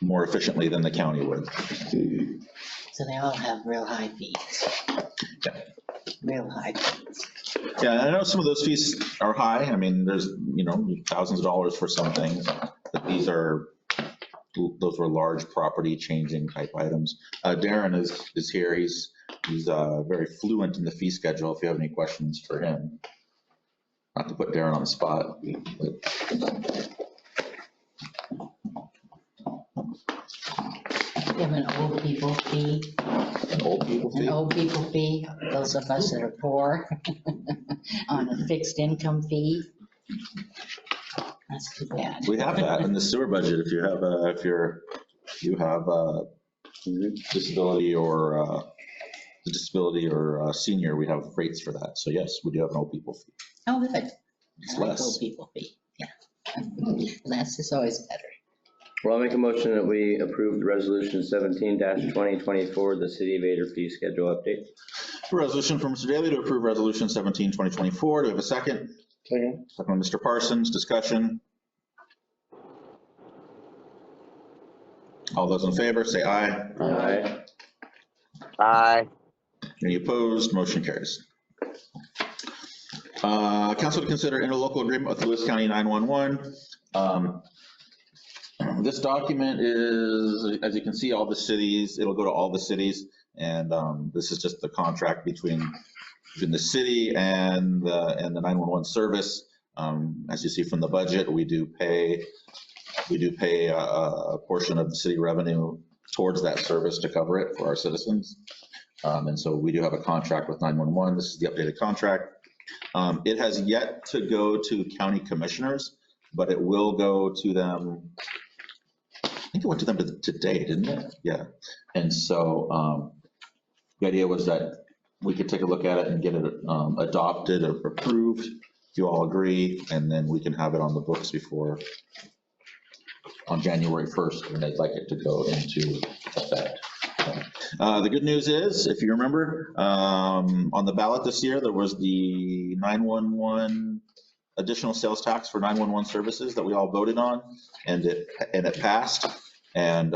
S2: more efficiently than the county would.
S10: So they all have real high fees.
S2: Yeah.
S10: Real high fees.
S2: Yeah, I know some of those fees are high. I mean, there's, thousands of dollars for some things, but those were large property changing type items. Darren is here. He's very fluent in the fee schedule. If you have any questions for him, not to put Darren on the spot.
S10: They have an old people fee.
S2: An old people fee?
S10: An old people fee, those of us that are poor, on a fixed income fee. That's too bad.
S2: We have that in the sewer budget. If you have disability or senior, we have rates for that. So yes, we do have an old people fee.
S10: Oh, good.
S2: It's
S10: I like
S2: less.
S10: old people fee, yeah. Less is always better.
S7: Well, I'll make a motion that we approve the resolution 17-2024, the City of Vader fee schedule update.
S2: Resolution from Mr. Daly to approve resolution 17, 2024. Do we have a second?
S6: Second.
S2: Second by Mr. Parsons. Discussion. All those in favor, say aye.
S7: Aye.
S3: Aye.
S2: Any opposed? Motion carries. Council to consider interlocal agreement with Lewis County 911. This document is, as you can see, all the cities, it'll go to all the cities. And this is just the contract between the city and the 911 service. As you see from the budget, we do pay a portion of the city revenue towards that service to cover it for our citizens. And so we do have a contract with 911. This is the updated contract. It has yet to go to county commissioners, but it will go to them. I think it went to them today, didn't it? Yeah. And so the idea was that we could take a look at it and get it adopted or approved, if you all agree, and then we can have it on the books on January 1st, when they'd like it to go into effect. The good news is, if you remember, on the ballot this year, there was the 911 additional sales tax for 911 services that we all voted on, and it passed. And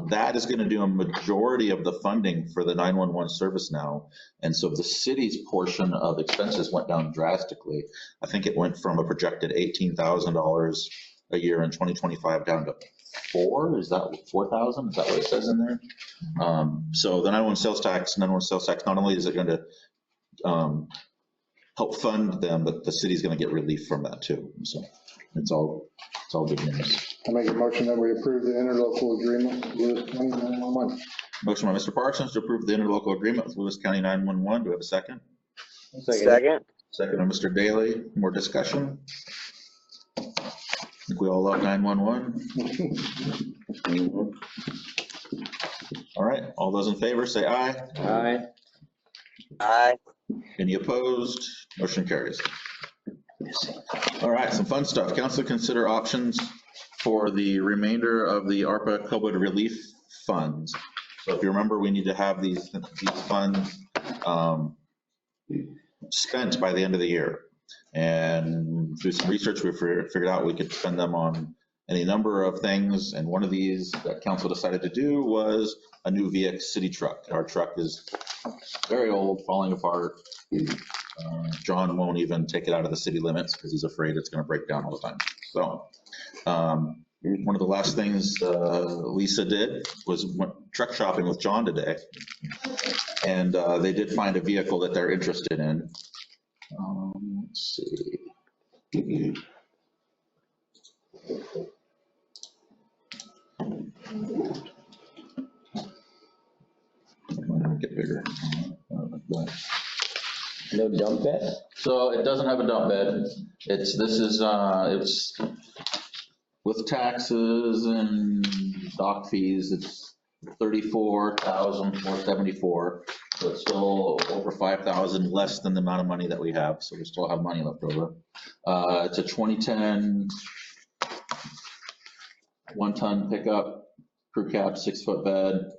S2: that is going to do a majority of the funding for the 911 service now. And so the city's portion of expenses went down drastically. I think it went from a projected $18,000 a year in 2025 down to $4,000. Is that $4,000? Is that what it says in there? So the 911 sales tax, not only is it going to help fund them, but the city's going to get relief from that too. So it's all good news.
S6: I make a motion that we approve the interlocal agreement with Lewis County 911.
S2: Motion by Mr. Parsons to approve the interlocal agreement with Lewis County 911. Do we have a second?
S3: Second.
S2: Second by Mr. Daly. More discussion? I think we all love 911. All right, all those in favor say aye.
S7: Aye.
S3: Aye.
S2: Any opposed? Motion carries. All right, some fun stuff. Council consider options for the remainder of the ARPA COVID relief funds. So if you remember, we need to have these funds spent by the end of the year. And through some research, we figured out we could spend them on any number of things. And one of these that council decided to do was a new VX city truck. Our truck is very old, falling apart. John won't even take it out of the city limits because he's afraid it's going to break down all the time. So one of the last things Lisa did was went truck shopping with John today. And they did find a vehicle that they're interested in. Let's see. Get bigger.
S7: No dump bed?
S2: So it doesn't have a dump bed. It's with taxes and dock fees, it's $34,474. So it's still over 5,000 less than the amount of money that we have. So we still have money left over. It's a 2010 1-ton pickup, crew cab, 6-foot bed.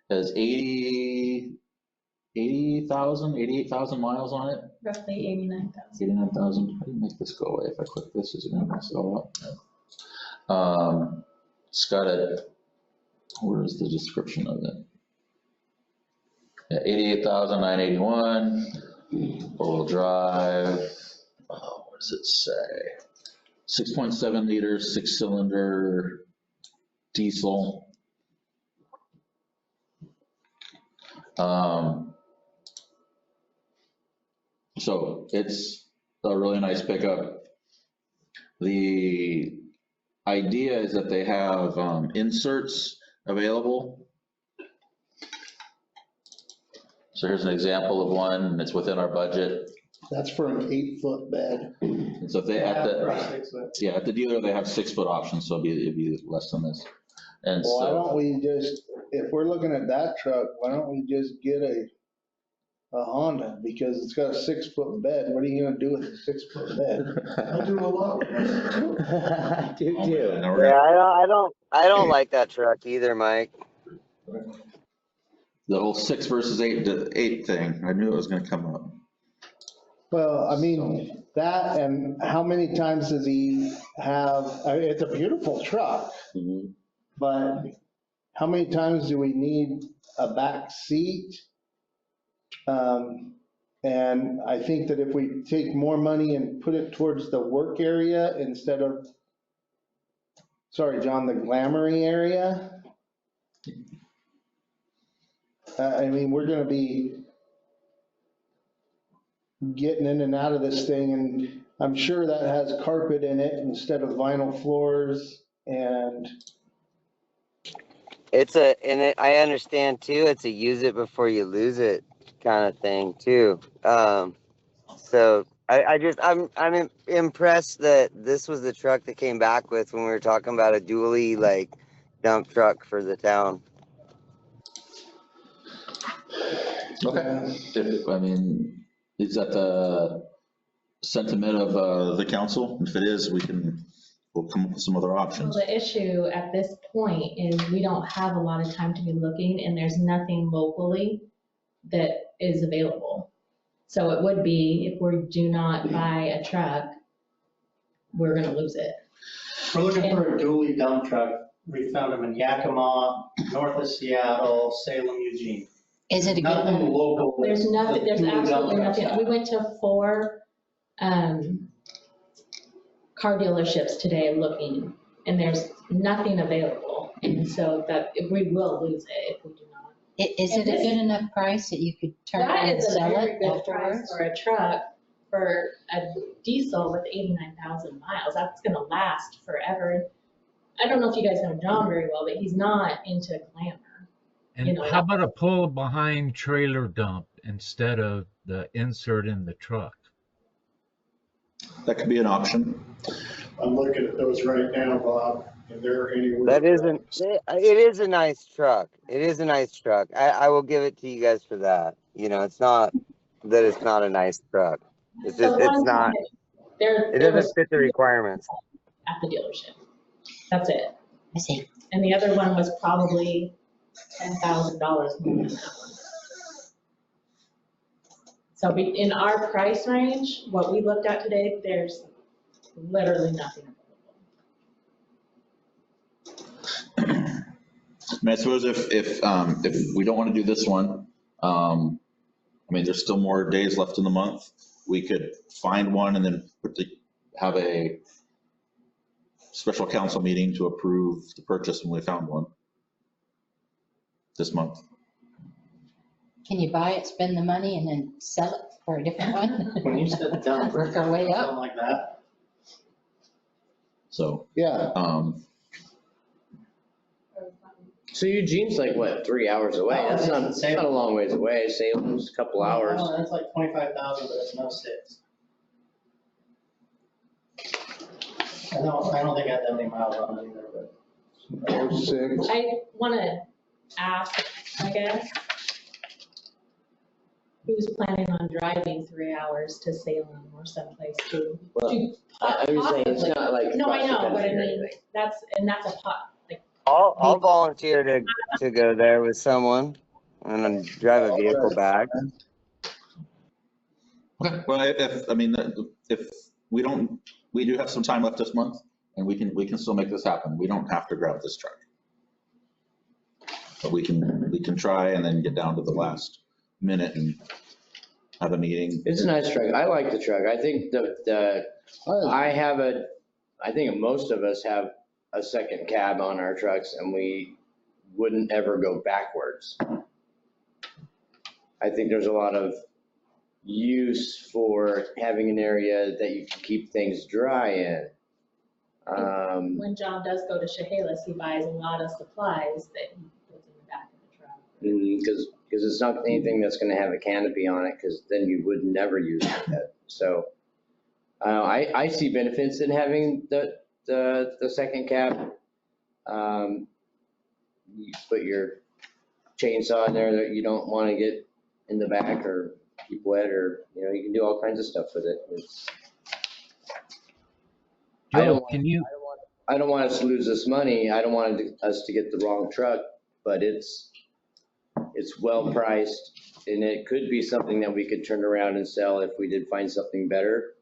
S2: Has 88,000 miles on it.
S4: Roughly 89,000.
S2: 89,000. How do you make this go away? If I click this, is it going to mess it all up? It's got where is the description of it? Yeah, 88,981. Four-wheel drive. Oh, what does it say? 6.7 liter, 6-cylinder diesel. So it's a really nice pickup. The idea is that they have inserts available. So here's an example of one, and it's within our budget.
S6: That's for an 8-foot bed.
S2: And so if they at the dealer, they have 6-foot options, so it'd be less than this. And
S6: Well, why
S2: so
S6: don't we just, if we're looking at that truck, why don't we just get a Honda because it's got a 6-foot bed. What are you gonna do with a 6-foot bed?
S1: I do a lot with that.
S7: I do
S2: Oh,
S7: too.
S2: man, now we're
S3: Yeah,
S2: gonna-
S3: I don't like that truck either, Mike.
S2: The whole 6 versus 8 thing, I knew it was gonna come up.
S6: Well, I mean, that and how many times does he have, I mean, it's a beautiful truck,
S7: Mhm.
S6: but how many times do we need a back seat? And I think that if we take more money and put it towards the work area instead of, sorry, John, the glamoury area, I mean, we're gonna be getting in and out of this thing, and I'm sure that has carpet in it instead of vinyl floors, and
S3: I understand too, it's a use it before you lose it kind of thing too. So I'm impressed that this was the truck that came back with when we were talking about a dually like dump truck for the town.
S2: Okay, I mean, is that the sentiment of the council? If it is, we'll come up with some other
S4: Well,
S2: options.
S4: the issue at this point is we don't have a lot of time to be looking, and there's nothing locally that is available. So it would be, if we do not buy a truck, we're gonna lose it.
S8: We're looking for a dually dump truck. We found them in Yakima, north of Seattle, Salem, Eugene.
S10: Is it a good
S8: Nothing
S10: one?
S8: local.
S4: There's nothing, there's
S8: The dually dump
S4: absolutely
S8: trucks
S4: nothing. We went to 4 car dealerships today looking, and there's nothing available. And so that, we will lose it if we do not.
S10: Is it a good enough price that you could turn around
S4: That
S10: and
S4: is a
S10: sell
S4: very
S10: it
S4: good price
S10: afterwards?
S4: for a truck, for a diesel with 89,000 miles. That's gonna last forever. I don't know if you guys know John very well, but he's not into glamour. You
S9: And
S4: know,
S9: how about a pull behind trailer dump instead of the insert in the truck?
S2: That could be an option.
S1: I'm looking at those right now, Bob, and they're anywhere.
S3: That isn't, it is a nice truck. It is a nice truck. I will give it to you guys for that. You know, it's not that it's not a nice truck. It's
S4: The
S3: just, it's
S4: ones
S3: not,
S4: there
S3: it
S4: was
S3: doesn't fit the requirements.
S4: at the dealership. That's it.
S10: I see.
S4: And the other one was probably $10,000 more than that one. So in our price range, what we looked at today, there's literally nothing available.
S2: I mean, I suppose if we don't want to do this one, I mean, there's still more days left in the month. We could find one and then have a special council meeting to approve the purchase when we found one this month.
S10: Can you buy it, spend the money, and then sell it for a different one?
S8: When you said dump,
S10: Work our way up.
S8: something like that.
S2: So,
S6: yeah.
S7: So Eugene's like, what, 3 hours away? That's not a long ways away. Salem's a couple hours.
S8: No, that's like 25,000, but it's no 6. I don't think I have that many miles on it either, but.
S6: 06.
S4: I want to ask, I guess, who's planning on driving 3 hours to Salem or someplace to?
S7: Well, I'm just saying, it's not like.
S4: No, I know, but I
S7: cross the country or
S4: mean,
S7: anything.
S4: that's a pot, like,
S3: I'll volunteer to go there with someone and then drive a vehicle back.
S2: okay, well, if we do have some time left this month and we can still make this happen. We don't have to grab this truck. But we can try and then get down to the last minute and have a meeting.
S7: It's a nice truck. I like the truck. I think I think most of us have a second cab on our trucks and we wouldn't ever go backwards. I think there's a lot of use for having an area that you can keep things dry in.
S4: when John does go to Chehalis, he buys a lot of supplies that he puts in the back of the truck.
S7: Because it's not anything that's gonna have a canopy on it, because then you would never use it. So I see benefits in having the second cab. You put your chainsaw in there that you don't want to get in the back, or keep wet, or, you can do all kinds of stuff with it. I
S9: Joe,
S7: don't
S9: can you,
S7: I don't want us to lose this money. I don't want us to get the wrong truck, but it's well priced, and it could be something that we could turn around and sell if we did find something better.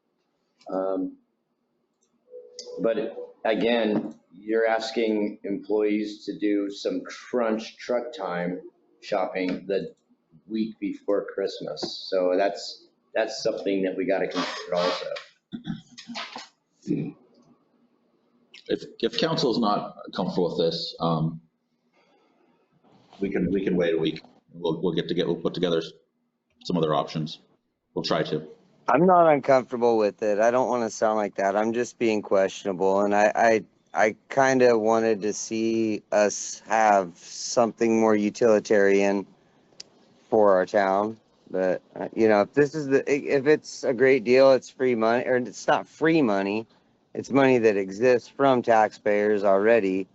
S7: But again, you're asking employees to do some crunch truck time shopping the week before Christmas. So that's something that we got to consider also.
S2: If council is not comfortable with this, we can wait a week. We'll put together some other options. We'll try to.
S3: I'm not uncomfortable with it. I don't want to sound like that. I'm just being questionable, and I kind of wanted to see us have something more utilitarian for our town. But if it's a great deal, it's free money, or it's not free money. It's money that exists from taxpayers already.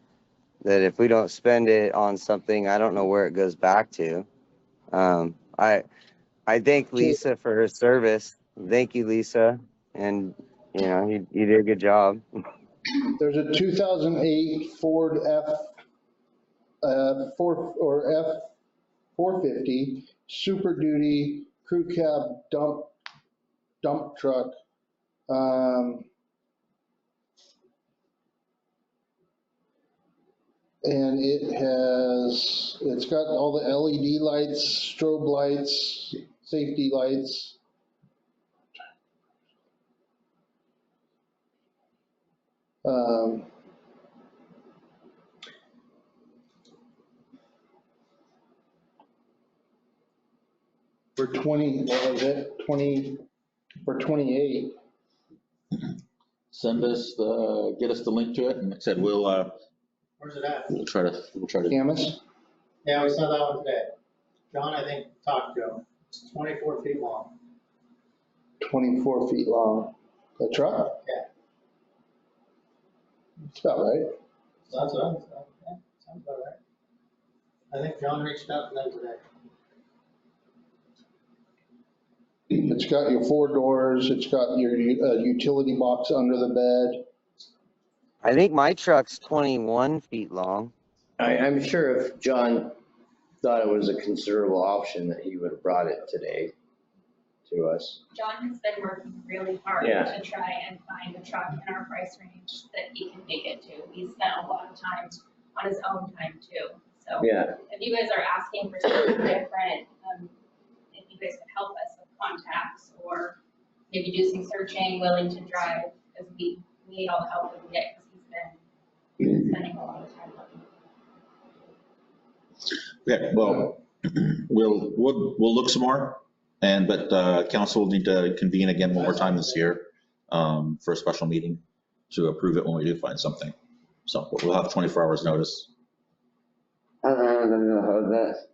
S3: That if we don't spend it on something, I don't know where it goes back to. I thank Lisa for her service. Thank you, Lisa. And, you did a good job.
S6: There's a 2008 Ford F450 Super Duty Crew Cab dump truck. And it's got all the LED lights, strobe lights, safety lights. For 28.
S2: Send us get us the link to it, and like I said,
S8: Where's it at?
S2: we'll try to.
S6: Camus?
S8: Yeah, we saw that one today. John, I think, talked to him. It's 24 feet long.
S6: 24 feet long. The truck?
S8: Yeah.
S6: That's about right.
S8: So that's what I'm saying. Yeah, sounds about right. I think John reached out to them today.
S6: It's got your 4 doors. It's got your utility box under the bed.
S3: I think my truck's 21 feet long.
S7: I'm sure if John thought it was a considerable option, that he would have brought it today to us.
S11: John has been working really hard
S7: Yeah.
S11: to try and find a truck in our price range that he can make it to. He's spent a lot of time on his own time too. So
S7: Yeah,
S11: if you guys are asking for something different, if you guys could help us with contacts or maybe do some searching, willing to drive, because we need all the help we can get because he's been spending a lot of time looking.
S2: Okay, well, we'll look some more, but council will need to convene again one more time this year for a special meeting to approve it when we do find something. So we'll have 24 hours notice.
S3: I don't know how they're gonna hold that.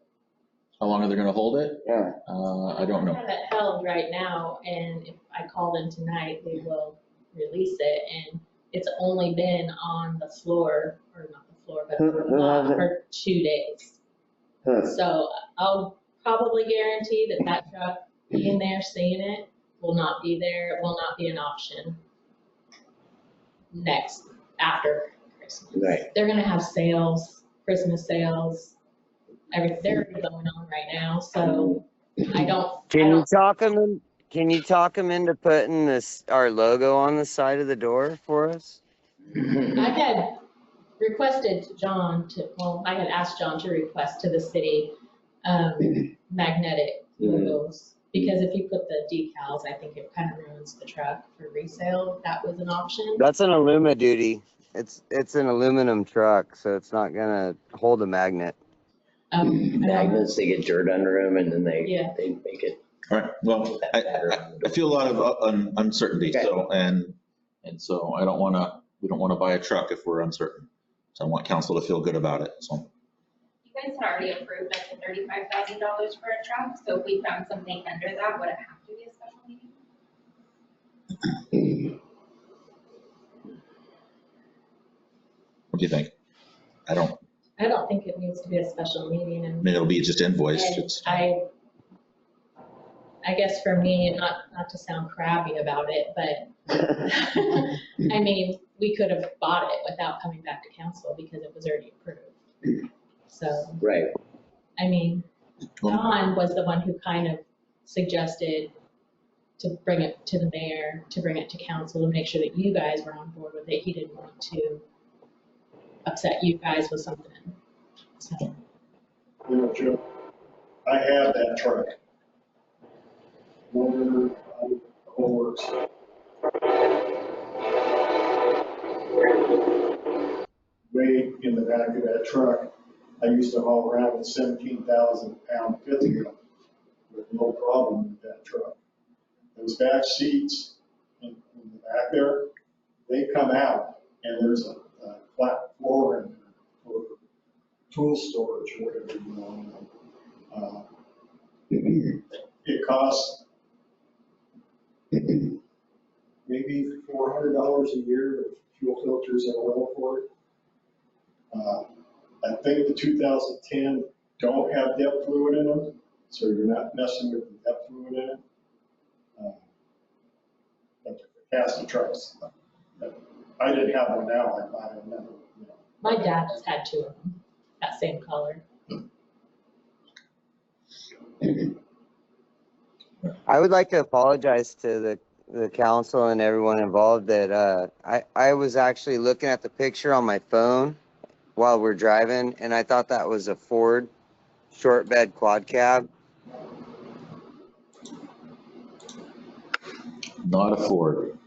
S2: How long are they gonna hold it?
S3: Yeah.
S2: I don't know.
S4: I have it held right now, and if I call in tonight, they will release it, and it's only been on the floor, or not the floor, but the lot for 2 days. So I'll probably guarantee that truck being there, seeing it, will not be there, it will not be an option after Christmas.
S7: right.
S4: They're gonna have sales, Christmas sales, they're already going on right now, so I don't.
S3: Can you talk them into putting our logo on the side of the door for us?
S4: I had requested to John I had asked John to request to the city magnetic logos, because if you put the decals, I think it kind of ruins the truck for resale. If that was an option.
S3: That's an Aluma duty. It's an aluminum truck, so it's not gonna hold a magnet.
S7: Magnets, they get dirt under them, and then they make it.
S2: All right, well, I feel a lot of uncertainty,
S7: Okay.
S2: so we don't wanna buy a truck if we're uncertain. So I want council to feel good about it, so.
S11: You guys had already approved up to $35,000 for a truck, so if we found something under that, would it have to be a special meeting?
S2: What do you think? I don't
S4: think it needs to be a special meeting, and
S2: mean, it'll be just invoiced.
S4: I I guess for me, not to sound crabby about it, but I mean, we could have bought it without coming back to council because it was already approved. So,
S7: Right.
S4: I mean, Don was the one who kind of suggested to bring it to the mayor, to bring it to council, to make sure that you guys were on board with it. He didn't want to upset you guys with something. So,
S1: You know, Joe, I have that truck. Motor, the whole works. Weight in the back of that truck, I used to haul around with 17,000 pound fifth wheel with no problem with that truck. Those back seats in the back there, they come out and there's a flat floor in there for tool storage or whatever you want. It costs maybe $400 a year of fuel filters and oil for it. I think the 2010 don't have depth fluid in them, so you're not messing with the depth fluid in it. But the casting trucks, I didn't have one now, I buy another.
S4: my dad just had two of them, that same color.
S3: I would like to apologize to the council and everyone involved that I was actually looking at the picture on my phone while we're driving, and I thought that was a Ford short bed quad cab.
S2: Not a Ford.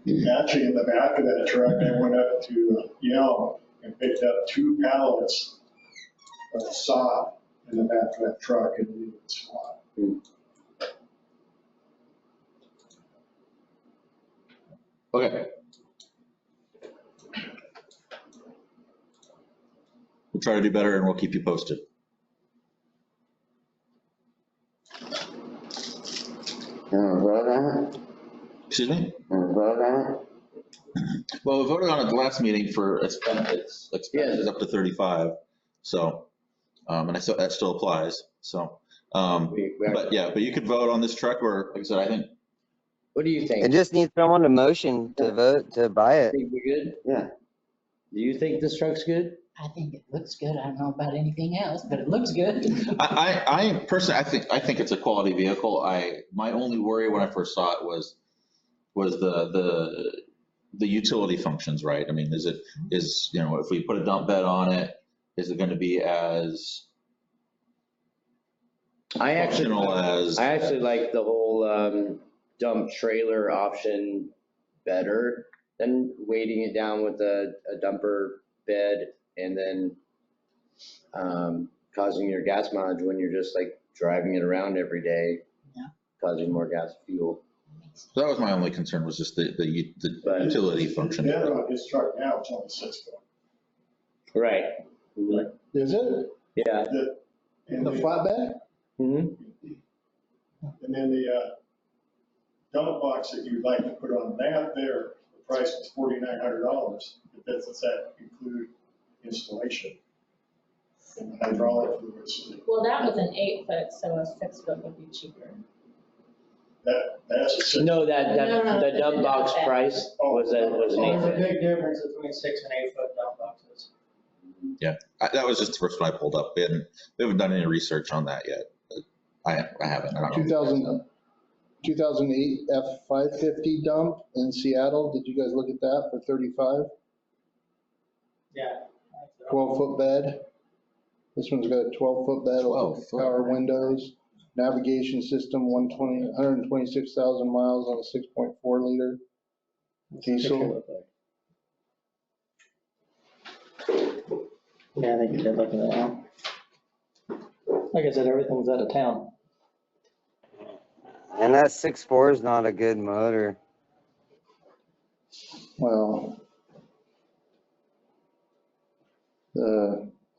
S1: Actually, in the back of that truck, I went up to Yelm and picked up 2 pallets of sod in the back of that truck and leave it squat.
S2: Okay. We'll try to do better and we'll keep you posted. Excuse me? Well, we voted on it the last meeting for expenses up to 35. So, and that still applies. So, but you could vote on this truck, or like I said, I think.
S7: What do you think?
S3: It just needs someone to motion to vote to buy it.
S7: Think we're good? Yeah. Do you think this truck's good?
S10: I think it looks good. I don't know about anything else, but it looks good.
S2: I personally, I think it's a quality vehicle. My only worry when I first saw it was the utility functions, right? I mean, if we put a dump bed on it, is it going to be as functional as?
S7: I actually like the whole dump trailer option better than weighting it down with a dumper bed and then causing your gas mileage when you're just like driving it around every day, causing more gas fuel.
S2: So that was my only concern, was just the utility function.
S1: Yeah, on his truck now, it's only 6 foot.
S7: Right.
S6: Is it?
S7: Yeah.
S1: And
S6: The flatbed?
S7: Mm-hmm.
S1: And then the dump box that you'd like to put on that there, the price was $4,900. But does that include installation? And the hydraulic fluids.
S4: Well, that was an 8 foot, so a 6 foot would be cheaper.
S1: That's a 6.
S7: No,
S4: No,
S7: the dump box
S4: that.
S7: price was an
S8: There's
S7: 8
S8: a
S7: foot.
S8: big difference between 6 and 8 foot dump boxes.
S2: Yeah, that was just the first one I pulled up. We haven't done any research on that yet. I haven't. I don't know.
S6: 2008 F550 dump in Seattle. Did you guys look at that for 35?
S8: Yeah.
S6: 12-foot bed. This one's got a 12-foot bed,
S2: 12 foot.
S6: power windows, navigation system, 126,000 miles on a 6.4 liter diesel.
S8: Yeah, I think you did look at that one. Like I said, everything's out of town.
S3: And that 6.4 is not a good motor.
S6: Well,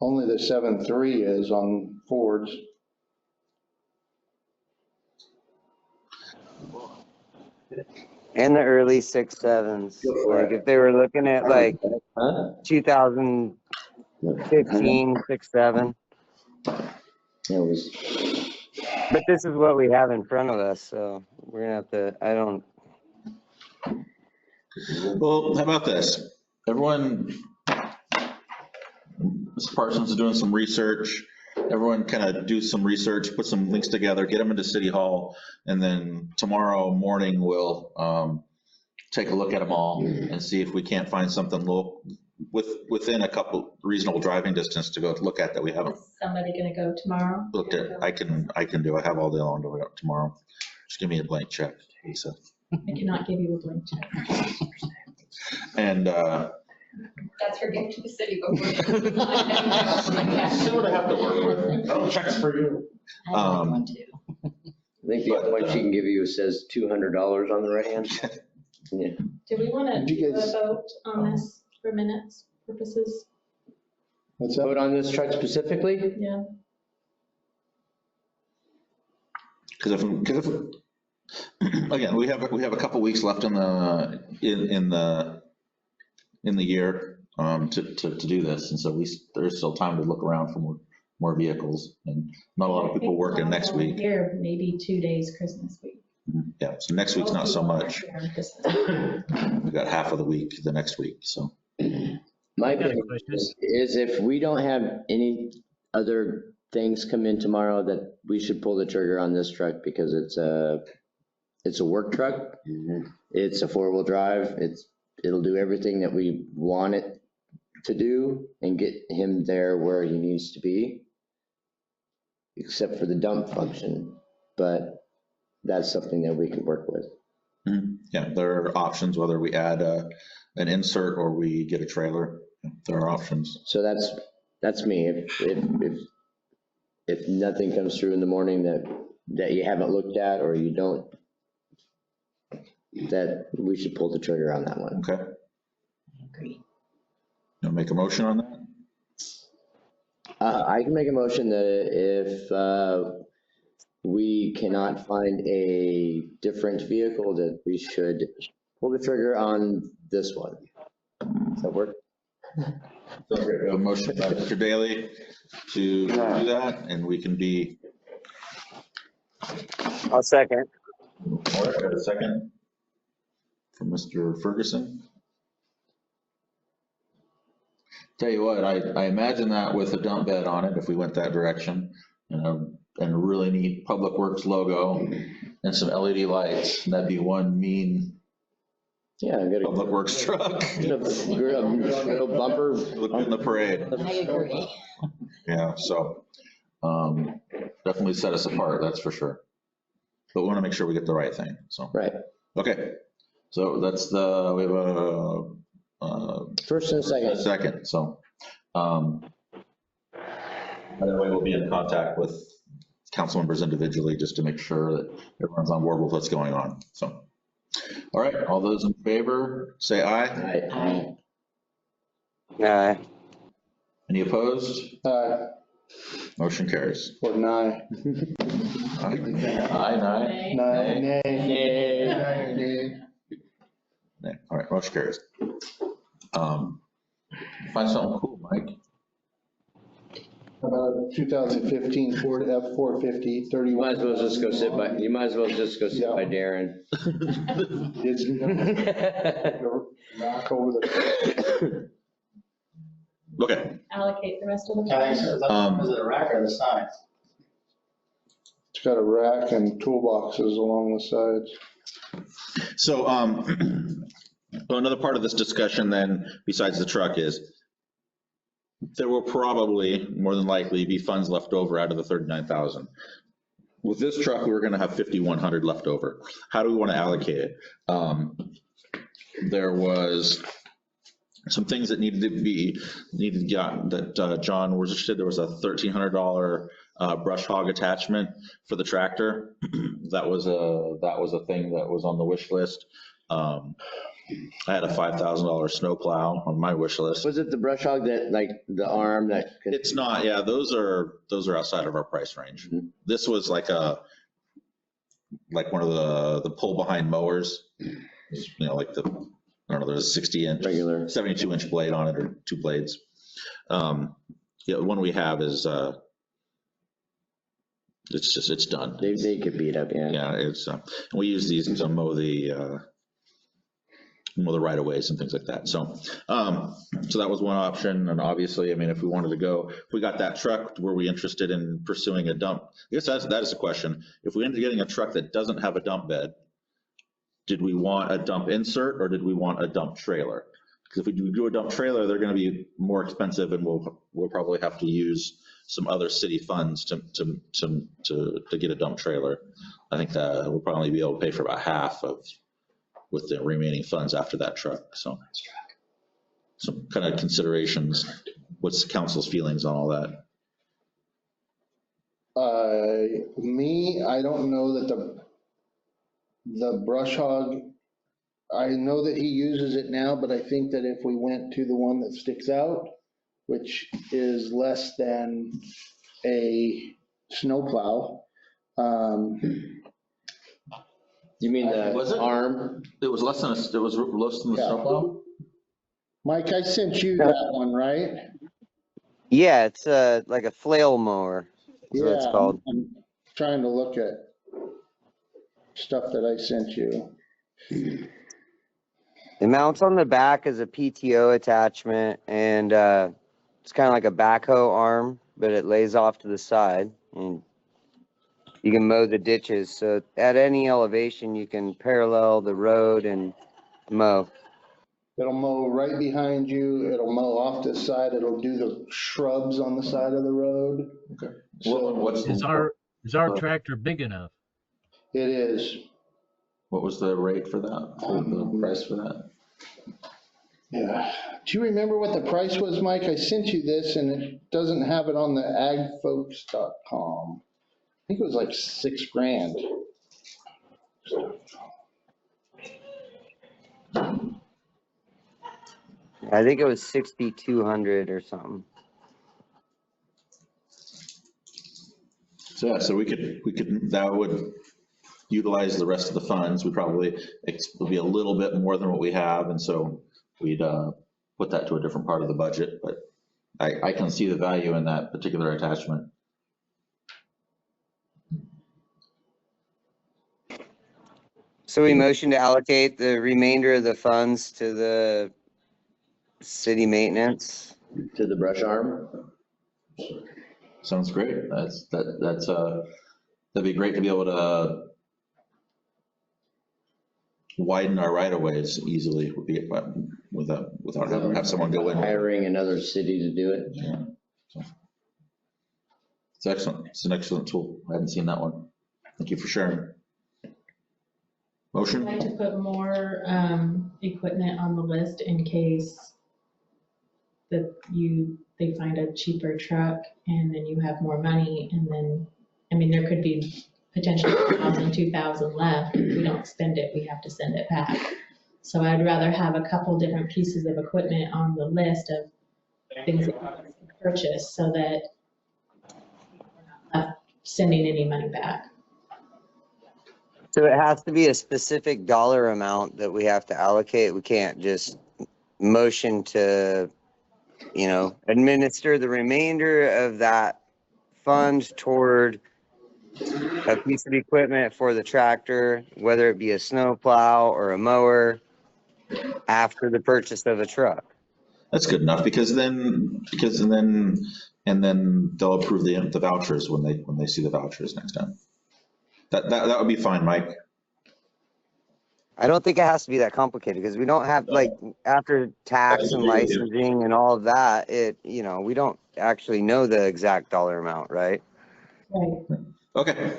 S6: only the 7.3 is on Fords.
S3: And the early 6.7s. Like if they were looking at like 2015, 6.7.
S7: It was
S3: But this is what we have in front of us, so we're gonna have to, I don't,
S2: Well, how about this? Everyone, Mr. Parsons is doing some research. Everyone kind of do some research, put some links together, get them into City Hall, and then tomorrow morning we'll take a look at them all and see if we can't find something local within a couple reasonable driving distance to go look at that we haven't
S4: Is somebody gonna go tomorrow?
S2: looked at. I can have all day long to it tomorrow. Just give me a blank check, Lisa.
S4: I cannot give you a blank check.
S2: And
S11: That's her gift to the city before.
S2: see what I have to work with.
S1: No checks for you.
S10: I like one too.
S7: I think the other one she can give you says $200 on the right hand. Yeah.
S4: Do we want to
S6: Did you
S4: do a
S6: guys-
S4: vote on this for minutes purposes?
S6: What's that?
S7: Vote on this truck specifically?
S4: Yeah.
S2: Because again, we have a couple weeks left in the year to do this, and so there's still time to look around for more vehicles, and not a lot of people working next week.
S4: Here, maybe 2 days Christmas week.
S2: Yeah, so next week's not so much. We've got half of the week the next week, so.
S7: My
S9: I got a
S7: opinion
S9: question.
S7: is if we don't have any other things come in tomorrow, that we should pull the trigger on this truck because it's a work truck. It's a 4-wheel drive. It'll do everything that we want it to do and get him there where he needs to be, except for the dump function. But that's something that we can work with.
S2: Yeah, there are options, whether we add an insert or we get a trailer. There are options.
S7: So that's me. If nothing comes through in the morning that you haven't looked at or you don't, that we should pull the trigger on that one.
S2: Okay,
S10: Agree.
S2: you'll make a motion on that?
S7: I can make a motion that if we cannot find a different vehicle, that we should pull the trigger on this one. Does that work?
S2: So we have a motion by Mr. Daly to do that, and we can be,
S3: I'll second.
S2: all right, got a second from Mr. Ferguson. Tell you what, I imagine that with a dump bed on it, if we went that direction, and a really neat Public Works logo and some LED lights, that'd be one mean
S7: Yeah, I got
S2: Public Works truck.
S7: a little bumper.
S2: Look in the parade.
S10: I agree.
S2: Yeah, so definitely set us apart, that's for sure. But we want to make sure we get the right thing, so.
S7: Right.
S2: Okay, so that's we have a
S7: First and second.
S2: second, so. By the way, we'll be in contact with council members individually just to make sure that everyone's on board with what's going on, so. All right, all those in favor, say aye.
S7: Aye.
S3: Aye.
S2: Any opposed? Motion carries.
S6: Or nine.
S2: Aye, aye.
S6: Nay.
S7: Yay.
S2: Nay. All right, motion carries. Find something cool, Mike.
S6: How about a 2015 Ford F-450
S7: You
S6: 31?
S7: might as well just go sit by Darren.
S6: It's rock over the,
S2: Okay,
S4: Allocate the rest of the.
S8: I think so. Was it a rack or the sides?
S6: it's got a rack and toolboxes along the sides.
S2: so so another part of this discussion then, besides the truck, is there will probably, more than likely, be funds left over out of the 39,000. With this truck, we're gonna have 5,100 left over. How do we wanna allocate it? There was some things that needed to get, that John was interested. There was a $1,300 brush hog attachment for the tractor. That was a thing that was on the wish list. I had a $5,000 snow plow on my wish list.
S7: Was it the brush hog that, like, the arm that?
S2: It's not, yeah, those are outside of our price range.
S7: Mhm.
S2: This was like one of the pull behind mowers, like I don't know, there's a 60-inch,
S7: Regular.
S2: 72-inch blade on it, or 2 blades. Yeah, the one we have is it's done.
S7: They could beat up, yeah.
S2: Yeah, we use these to mow the right of ways and things like that. So that was one option. And obviously, I mean, if we wanted to go, if we got that truck, were we interested in pursuing a dump? I guess that is the question. If we ended up getting a truck that doesn't have a dump bed, did we want a dump insert or did we want a dump trailer? Because if we do a dump trailer, they're going to be more expensive, and we'll probably have to use some other city funds to get a dump trailer. I think that we'll probably be able to pay for about half with the remaining funds after that truck. So some kind of considerations. What's the council's feelings on all that?
S6: I don't know that the brush hog, I know that he uses it now, but I think that if we went to the one that sticks out, which is less than a snowplow,
S7: You mean
S2: Was it?
S7: the arm?
S2: It was less than the
S6: Yeah.
S2: snowplow?
S6: Mike, I sent you that one, right?
S3: Yeah, it's like a flail mower, is what it's
S6: Yeah,
S3: called.
S6: I'm trying to look at stuff that I sent you.
S3: It mounts on the back as a PTO attachment, and it's kind of like a backhoe arm, but it lays off to the side, and you can mow the ditches. So at any elevation, you can parallel the road and mow.
S6: It'll mow right behind you, it'll mow off this side, it'll do the shrubs on the side of the road.
S2: Okay.
S6: So
S9: Is our tractor big enough?
S6: it is,
S2: What was the rate for that? For the price for that?
S6: yeah. Do you remember what the price was, Mike? I sent you this and it doesn't have it on the agfolks.com. I think it was like $6,000.
S3: I think it was 6,200 or something.
S2: So yeah, so we could that would utilize the rest of the funds. We probably, it'll be a little bit more than what we have, and so we'd put that to a different part of the budget, but I can see the value in that particular attachment.
S3: So we motion to allocate the remainder of the funds to the city maintenance.
S7: To the brush arm?
S2: Sounds great. That'd be great to be able to widen our right of ways easily without having to have someone go in.
S7: Hiring another city to do it?
S2: Yeah. So, it's excellent. It's an excellent tool. I hadn't seen that one. Thank you for sharing.
S4: I'd
S2: Motion?
S4: like to put more equipment on the list in case that they find a cheaper truck and then you have more money, and then, I mean, there could be potentially 1,000, 2,000 left. If we don't spend it, we have to send it back. So I'd rather have a couple different pieces of equipment on the list of things that we can purchase so that we're not sending any money back.
S3: So it has to be a specific dollar amount that we have to allocate. We can't just motion to, administer the remainder of that fund toward a piece of equipment for the tractor, whether it be a snowplow or a mower, after the purchase of a truck.
S2: That's good enough because then they'll approve the vouchers when they see the vouchers next time. That would be fine, Mike.
S3: I don't think it has to be that complicated because we don't have, after tax and licensing and all of that, we don't actually know the exact dollar amount, right?
S4: Right.
S2: Okay.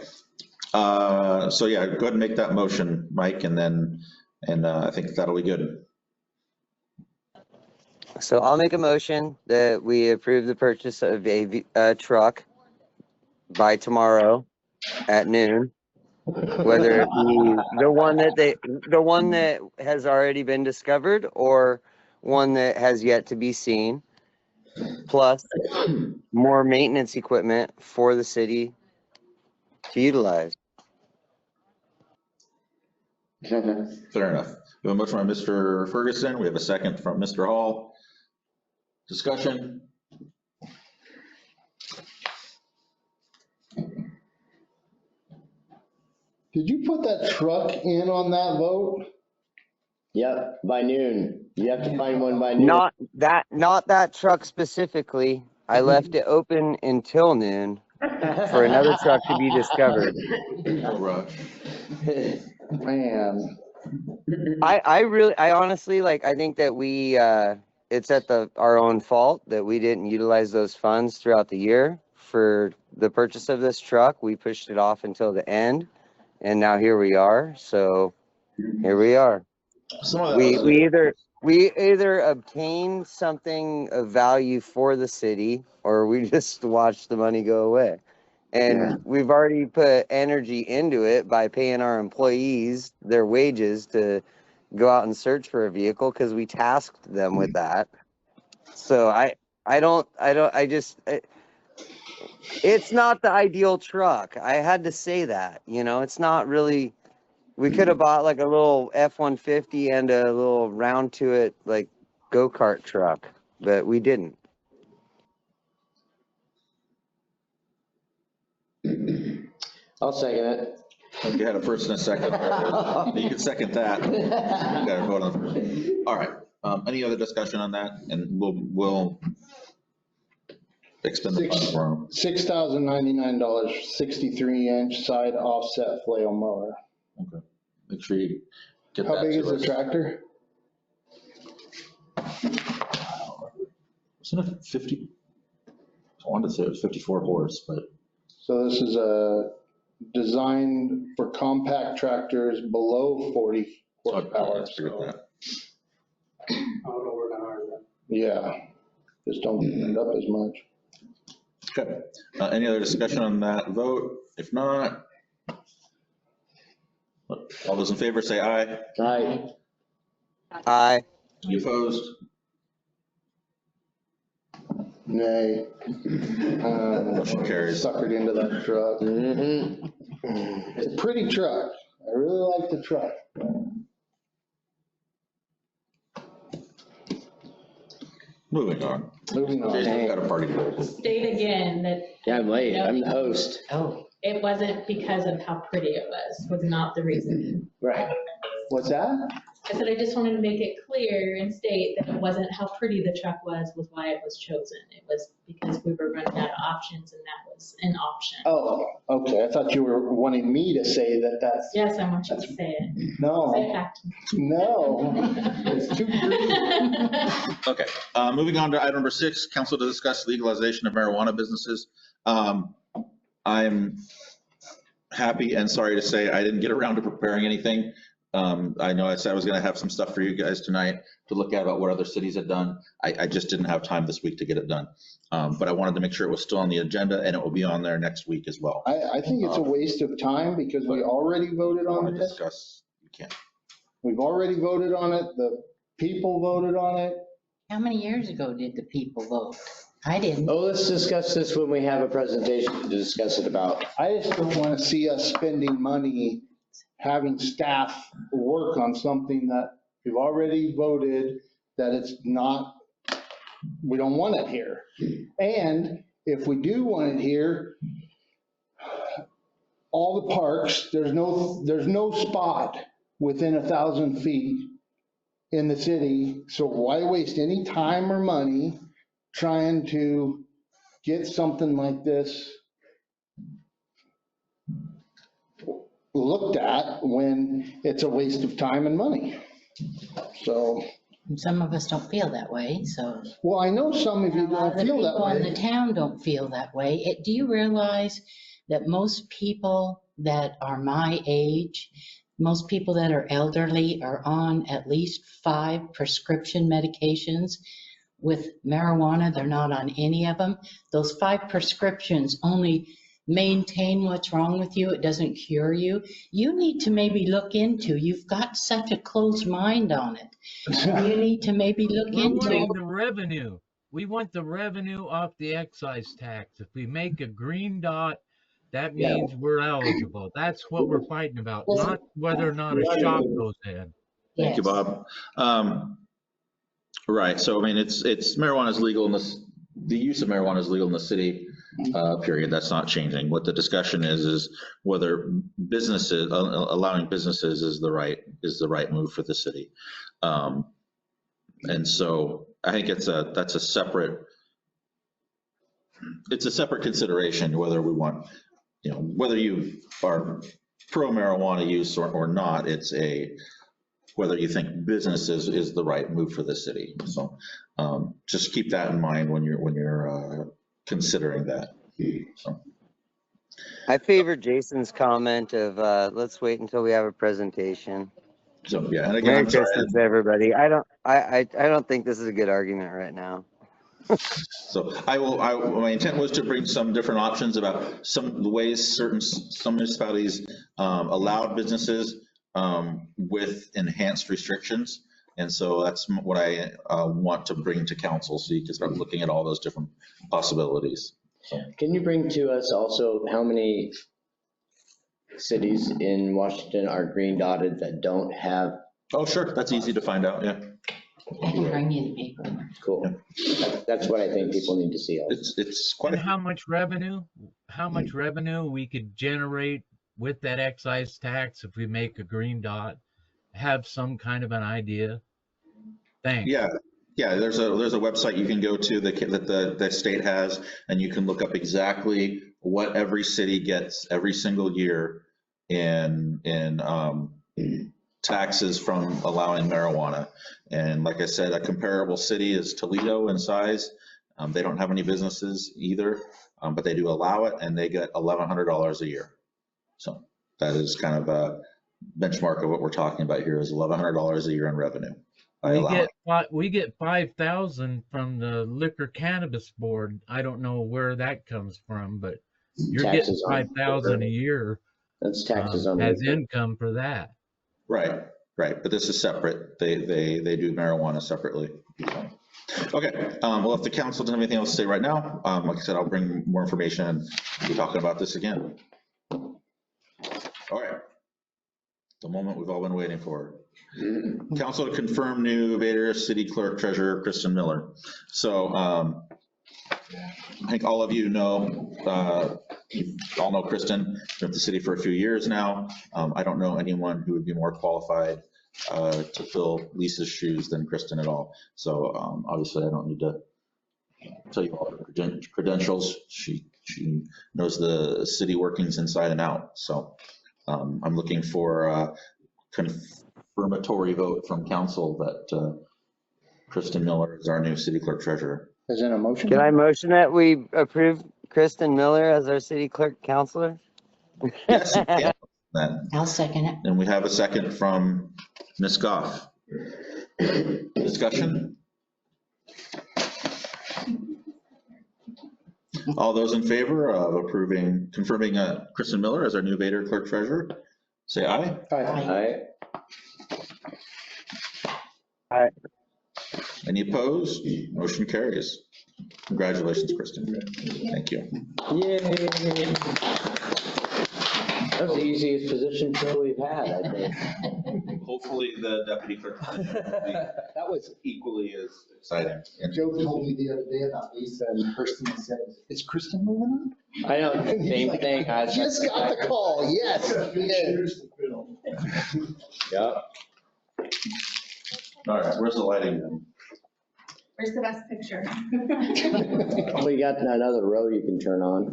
S2: So yeah, go ahead and make that motion, Mike, and I think that'll be good.
S3: So I'll make a motion that we approve the purchase of a truck by tomorrow at noon. Whether it be the one that has already been discovered or one that has yet to be seen, plus more maintenance equipment for the city to utilize.
S2: Fair enough. We have a motion by Mr. Ferguson. We have a second from Mr. Hall. Discussion?
S6: Did you put that truck in on that vote?
S7: Yep, by noon. You have to find one by noon.
S3: Not that truck specifically. I left it open until noon for another truck to be discovered.
S2: No rush.
S6: Man,
S3: I honestly, like, I think that it's at our own fault that we didn't utilize those funds throughout the year for the purchase of this truck. We pushed it off until the end, and now here we are. So here we are.
S2: Some of that
S3: We either obtain something of value for the city, or we just watch the money go away. And we've already put energy into it by paying our employees their wages to go out and search for a vehicle because we tasked them with that. So it's not the ideal truck. I had to say that, it's not really, we could have bought like a little F-150 and a little round to it, like go-kart truck, but we didn't.
S7: I'll second it.
S2: You had a first and a second. You can second that. You gotta vote on the first. All right. Any other discussion on that? And we'll expend the funds for them.
S6: $6,099, 63-inch side offset flail mower.
S2: Okay. Make sure you get that.
S6: How big is
S2: to
S6: the
S2: us.
S6: tractor?
S2: Isn't it 50? I wanted to say it was 54 horse, but.
S6: So this is designed for compact tractors below 40 horsepower.
S2: Let's forget that.
S8: I'll go work on ours then.
S6: Yeah, just don't end up as much.
S2: Okay. Any other discussion on that vote? If not, all those in favor say aye.
S7: Aye.
S3: Aye.
S2: Any opposed?
S6: Nay.
S2: Motion carries.
S6: Suckered into that truck.
S7: Mm-hmm.
S6: It's a pretty truck. I really like the truck.
S2: Moving on.
S6: Moving on.
S2: Jason's got a party to go to.
S4: State again that
S7: Yeah, I'm late. I'm the host.
S10: Oh,
S4: it wasn't because of how pretty it was not the reason.
S7: Right.
S6: What's that?
S4: I said I just wanted to make it clear and state that it wasn't how pretty the truck was why it was chosen. It was because we were running out of options and that was an option.
S6: Oh, okay. I thought you were wanting me to say that that's,
S4: Yes, I want you to say it. Say it
S6: no,
S4: back to me.
S6: no. It's too pretty.
S2: Okay, moving on to item number 6, council to discuss legalization of marijuana businesses. I'm happy and sorry to say I didn't get around to preparing anything. I know I said I was gonna have some stuff for you guys tonight to look at about what other cities had done. I just didn't have time this week to get it done. But I wanted to make sure it was still on the agenda and it will be on there next week as well.
S6: I think it's a waste of time because we already voted
S2: Want
S6: on
S2: to
S6: this.
S2: discuss, you can.
S6: We've already voted on it. The people voted on it.
S10: how many years ago did the people vote? I didn't.
S7: Oh, let's discuss this when we have a presentation to discuss it about.
S6: I just don't want to see us spending money, having staff work on something that we've already voted that it's not, we don't want it here. And if we do want it here, all the parks, there's no spot within 1,000 feet in the city. So why waste any time or money trying to get something like this looked at when it's a waste of time and money? So,
S10: Some of us don't feel that way, so.
S6: well, I know some of you
S10: A lot
S6: don't
S10: of the
S6: feel that
S10: people in the
S6: way.
S10: town don't feel that way. Do you realize that most people that are my age, most people that are elderly are on at least 5 prescription medications? With marijuana, they're not on any of them. Those 5 prescriptions only maintain what's wrong with you. It doesn't cure you. You need to maybe look into, you've got such a closed mind on it. You need to maybe look
S9: We're
S10: into.
S9: wanting the revenue. We want the revenue off the excise tax. If we make a green dot, that means we're eligible. That's what we're fighting about, not whether or not a shop goes in.
S2: Thank you,
S10: Yes.
S2: Bob. Right, so I mean, it's marijuana is legal in this, the use of marijuana is legal in the city. period. That's not changing. What the discussion is whether businesses, allowing businesses is the right move for the city. And so I think that's a separate consideration, whether we want, whether you are pro marijuana use or not, it's whether you think businesses is the right move for the city. So just keep that in mind when you're considering that. So.
S3: I favor Jason's comment of let's wait until we have a presentation.
S2: So yeah, and again,
S3: Merry Christmas, everybody. I don't think this is a good argument right now.
S2: So my intent was to bring some different options about some the ways some municipalities allowed businesses with enhanced restrictions. And so that's what I want to bring to council, so you can start looking at all those different possibilities. So.
S7: Can you bring to us also how many cities in Washington are green dotted that don't have?
S2: Oh, sure. That's easy to find out. Yeah.
S10: I can bring you the paper.
S7: Cool. That's what I think people need to see also.
S2: It's quite
S9: And how much revenue we could generate with that excise tax if we make a green dot, have some kind of an idea. Thanks.
S2: Yeah, there's a website you can go to that the state has, and you can look up exactly what every city gets every single year in taxes from allowing marijuana. And like I said, a comparable city is Toledo in size. They don't have any businesses either, but they do allow it, and they get $1,100 a year. So that is kind of a benchmark of what we're talking about here, is $1,100 a year in revenue.
S9: We get 5,000 from the Liquor Cannabis Board. I don't know where that comes from, but you're
S7: Taxes
S9: getting 5,000 a year.
S7: That's taxes on
S9: as income for that.
S2: Right. But this is separate. They do marijuana separately. Okay. Well, if the council doesn't have anything else to say right now, like I said, I'll bring more information and be talking about this again. All right. The moment we've all been waiting for. Council to confirm new Vader City Clerk Treasurer Kristen Miller. So I think all of you know, all know Kristen. Been with the city for a few years now. I don't know anyone who would be more qualified to fill Lisa's shoes than Kristen at all. So obviously I don't need to tell you all her credentials. She knows the city workings inside and out. So I'm looking for a confirmatory vote from council that Kristen Miller is our new city clerk treasurer.
S6: Is that a motion?
S3: Can I motion that we approve Kristen Miller as our city clerk counselor?
S2: Yes, yeah.
S10: I'll second it.
S2: And we have a second from Ms. Goff. Discussion? All those in favor of confirming Kristen Miller as our new Vader clerk treasurer, say aye.
S7: Aye.
S3: Aye.
S2: Any opposed? Motion carries. Congratulations, Kristen. Thank you.
S7: Yay. That was the easiest position show we've had, I think.
S2: Hopefully the deputy clerk
S6: That was
S2: equally as exciting.
S6: Joe told me the other day about Lisa, and Kristen said, "Is Kristen moving on?"
S7: I know, same thing. I
S6: Just got the call, yes.
S7: Yep.
S2: All right, where's the lighting then?
S11: Where's the best picture?
S7: We got another row you can turn on.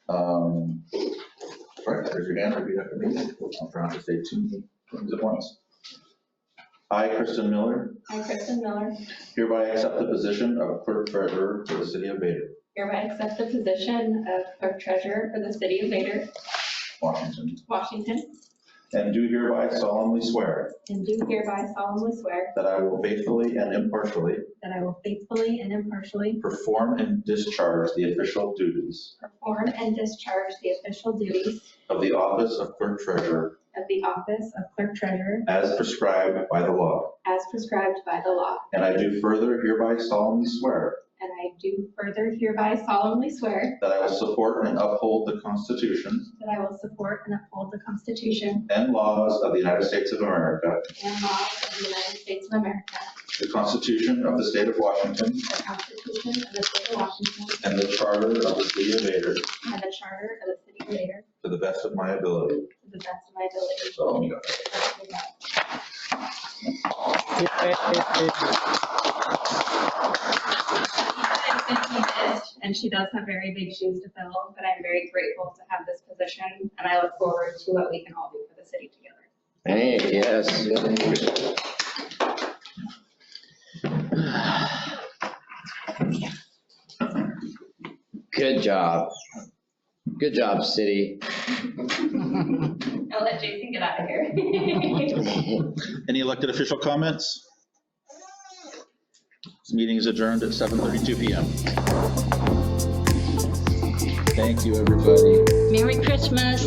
S2: All right, raise your hand, repeat after me. I'll try not to say two things at once. I, Kristen Miller,
S11: I, Kristen Miller,
S2: hereby accept the position of clerk treasurer for the city of Vader,
S11: hereby accept the position of clerk treasurer for the city of Vader,
S2: Washington,
S11: Washington,
S2: and do hereby solemnly swear
S11: and do hereby solemnly swear
S2: that I will faithfully and impartially
S11: that I will faithfully and impartially
S2: perform and discharge the official duties
S11: perform and discharge the official duties
S2: of the office of clerk treasurer
S11: of the office of clerk treasurer
S2: as prescribed by the law.
S11: as prescribed by the law.
S2: And I do further hereby solemnly swear
S11: And I do further hereby solemnly swear
S2: that I will support and uphold the Constitution
S11: that I will support and uphold the Constitution
S2: and laws of the United States of America,
S11: and laws of the United States of America,
S2: the Constitution of the State of Washington
S11: the Constitution of the State of Washington
S2: and the Charter of the City of Vader
S11: and the Charter of the City of Vader
S2: to the best of my ability.
S11: to the best of my ability.
S2: So help me God.
S11: It's going to be missed, and she does have very big shoes to fill, but I'm very grateful to have this position, and I look forward to what we can all do for the city together.
S7: Hey, yes. Good job. Good job, city.
S11: I'll let Jason get out of here.
S2: Any elected official comments? This meeting is adjourned at 7:32 PM. Thank you, everybody.
S10: Merry Christmas.